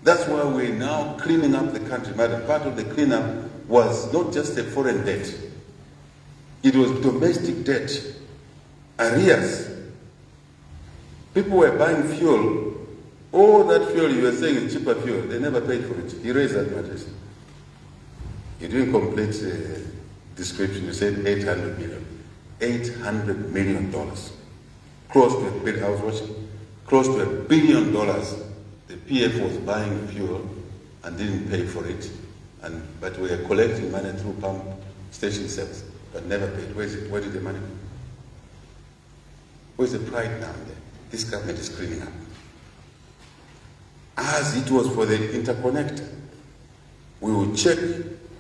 That's why we're now cleaning up the country. But part of the cleanup was not just a foreign debt. It was domestic debt, arrears. People were buying fuel. All that fuel you were saying is cheaper fuel. They never paid for it. You raised that matter. You didn't complete description. You said 800 million. $800 million. Close to $1 billion. I was watching. Close to $1 billion. The PF was buying fuel and didn't pay for it. But we are collecting money through pump station sales, but never paid. Where is it? Where did the money go? Where's the pride now? This government is cleaning up. As it was for the interconnector, we will check.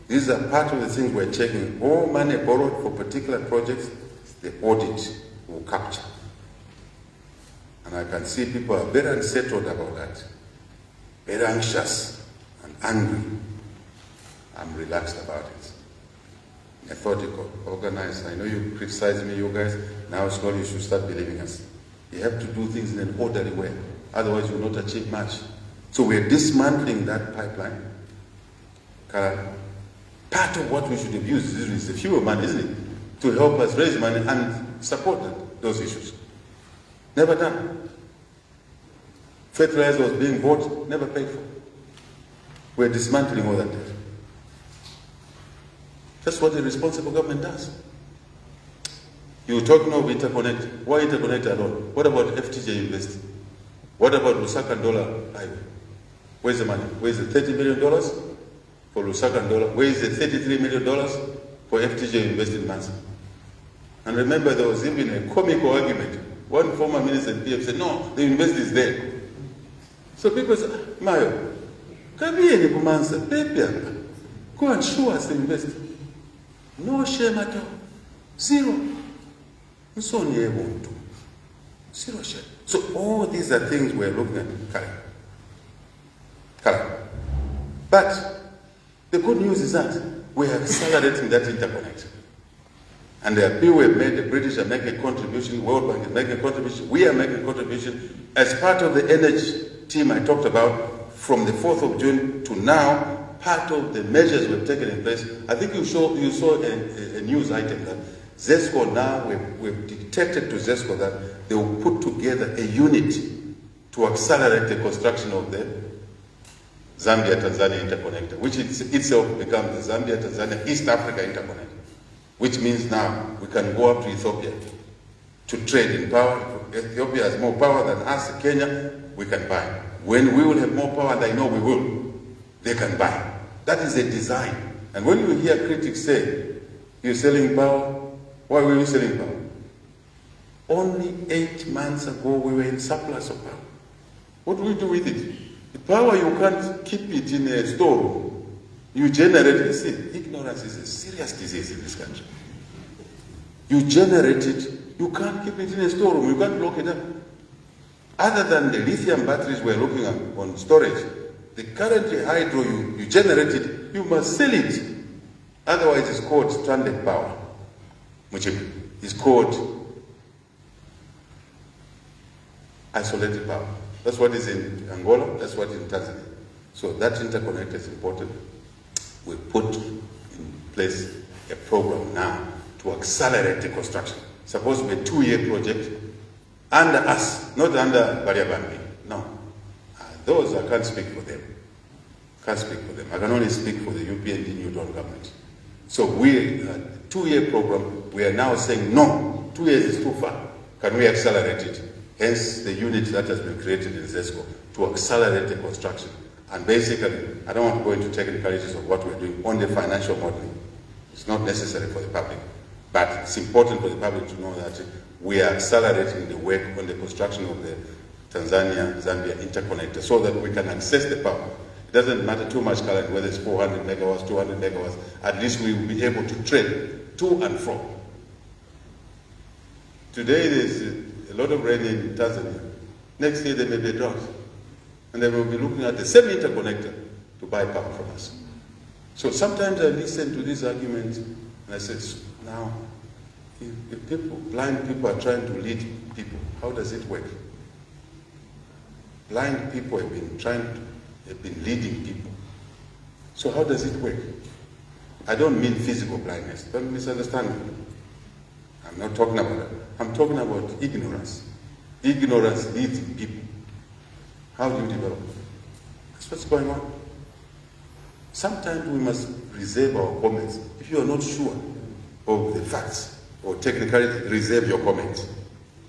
These are part of the things we're checking. All money borrowed for particular projects, the audit will capture. And I can see people are very unsettled about that, very anxious and angry. I'm relaxed about it. Methodical, organized. I know you criticize me, you guys. Now slowly you should start believing us. You have to do things in an orderly way. Otherwise you will not achieve much. So we're dismantling that pipeline. Part of what we should have used is the fuel money, isn't it? To help us raise money and support those issues. Never done. Fertilizer was being bought, never paid for. We're dismantling all that debt. That's what a responsible government does. You're talking of interconnect. Why interconnect alone? What about FTJ Invest? What about Lusaka Ndola Highway? Where's the money? Where's the $30 million for Lusaka Ndola? Where is the $33 million for FTJ Invest in Mansa? And remember, there was even a comical argument. One former minister in PF said, no, the invest is there. So people say, Mayo, come here in Mansa, go and show us the invest. No shame at all. Zero. Zero shame. So all these are things we're looking at. Correct. But the good news is that we're accelerating that interconnect. And the people have made, the British are making a contribution, World Bank is making a contribution, we are making a contribution. As part of the energy team I talked about, from the 4th of June to now, part of the measures we've taken in place, I think you saw a news item that ZESCO now, we've dictated to ZESCO that they will put together a unit to accelerate the construction of the Zambia-Tanzania interconnector, which itself becomes the Zambia-Tanzania-East Africa interconnector, which means now we can go up to Ethiopia to trade in power. If Ethiopia has more power than us, Kenya, we can buy. When we will have more power, and I know we will, they can buy. That is a design. And when you hear critics say, you're selling power, why were you selling power? Only 8 months ago, we were in surplus of power. What do we do with it? The power, you can't keep it in a storeroom. You generate it. See, ignorance is a serious disease in this country. You generate it, you can't keep it in a storeroom, you can't lock it up. Other than the lithium batteries we're looking at on storage, the current hydro you generated, you must sell it. Otherwise, it's called stranded power. It's called isolated power. That's what is in Angola, that's what is in Tanzania. So that interconnector is important. We put in place a program now to accelerate the construction. Supposed to be a 2-year project under us, not under Bariabambi. No. Those, I can't speak for them. I can only speak for the UPND New Dawn government. So we, a 2-year program, we are now saying, no, 2 years is too far. Can we accelerate it? Hence the unit that has been created in ZESCO to accelerate the construction. And basically, I don't want to go into technicalities of what we're doing on the financial modeling. It's not necessary for the public. But it's important for the public to know that we are accelerating the work on the construction of the Tanzania-Zambia interconnector so that we can access the power. It doesn't matter too much current whether it's 400 megawatts, 200 megawatts, at least we will be able to trade to and from. Today there's a lot of rain in Tanzania. Next year there may be a drought. And they will be looking at the same interconnector to buy power from us. So sometimes I listen to these arguments and I say, now, if people, blind people are trying to lead people, how does it work? Blind people have been leading people. So how does it work? I don't mean physical blindness. Don't misunderstand me. I'm not talking about that. I'm talking about ignorance. Ignorance leads people. How do you develop? That's what's going on. Sometimes we must reserve our comments. If you are not sure of the facts or technicality, reserve your comments.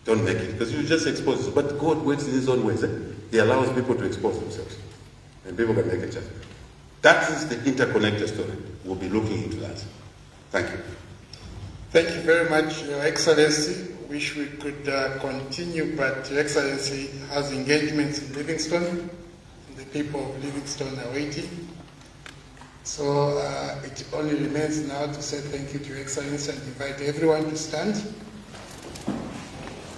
Don't make it, because you just expose it. But God works in his own ways. He allows people to expose themselves. And people can make a judgment. That is the interconnector story. We'll be looking into that. Thank you. Thank you very much, Your Excellency. Wish we could continue, but Your Excellency has engagements in Livingstone, and the people of Livingstone are waiting. So it only remains now to say thank you to Your Excellency and invite everyone to stand.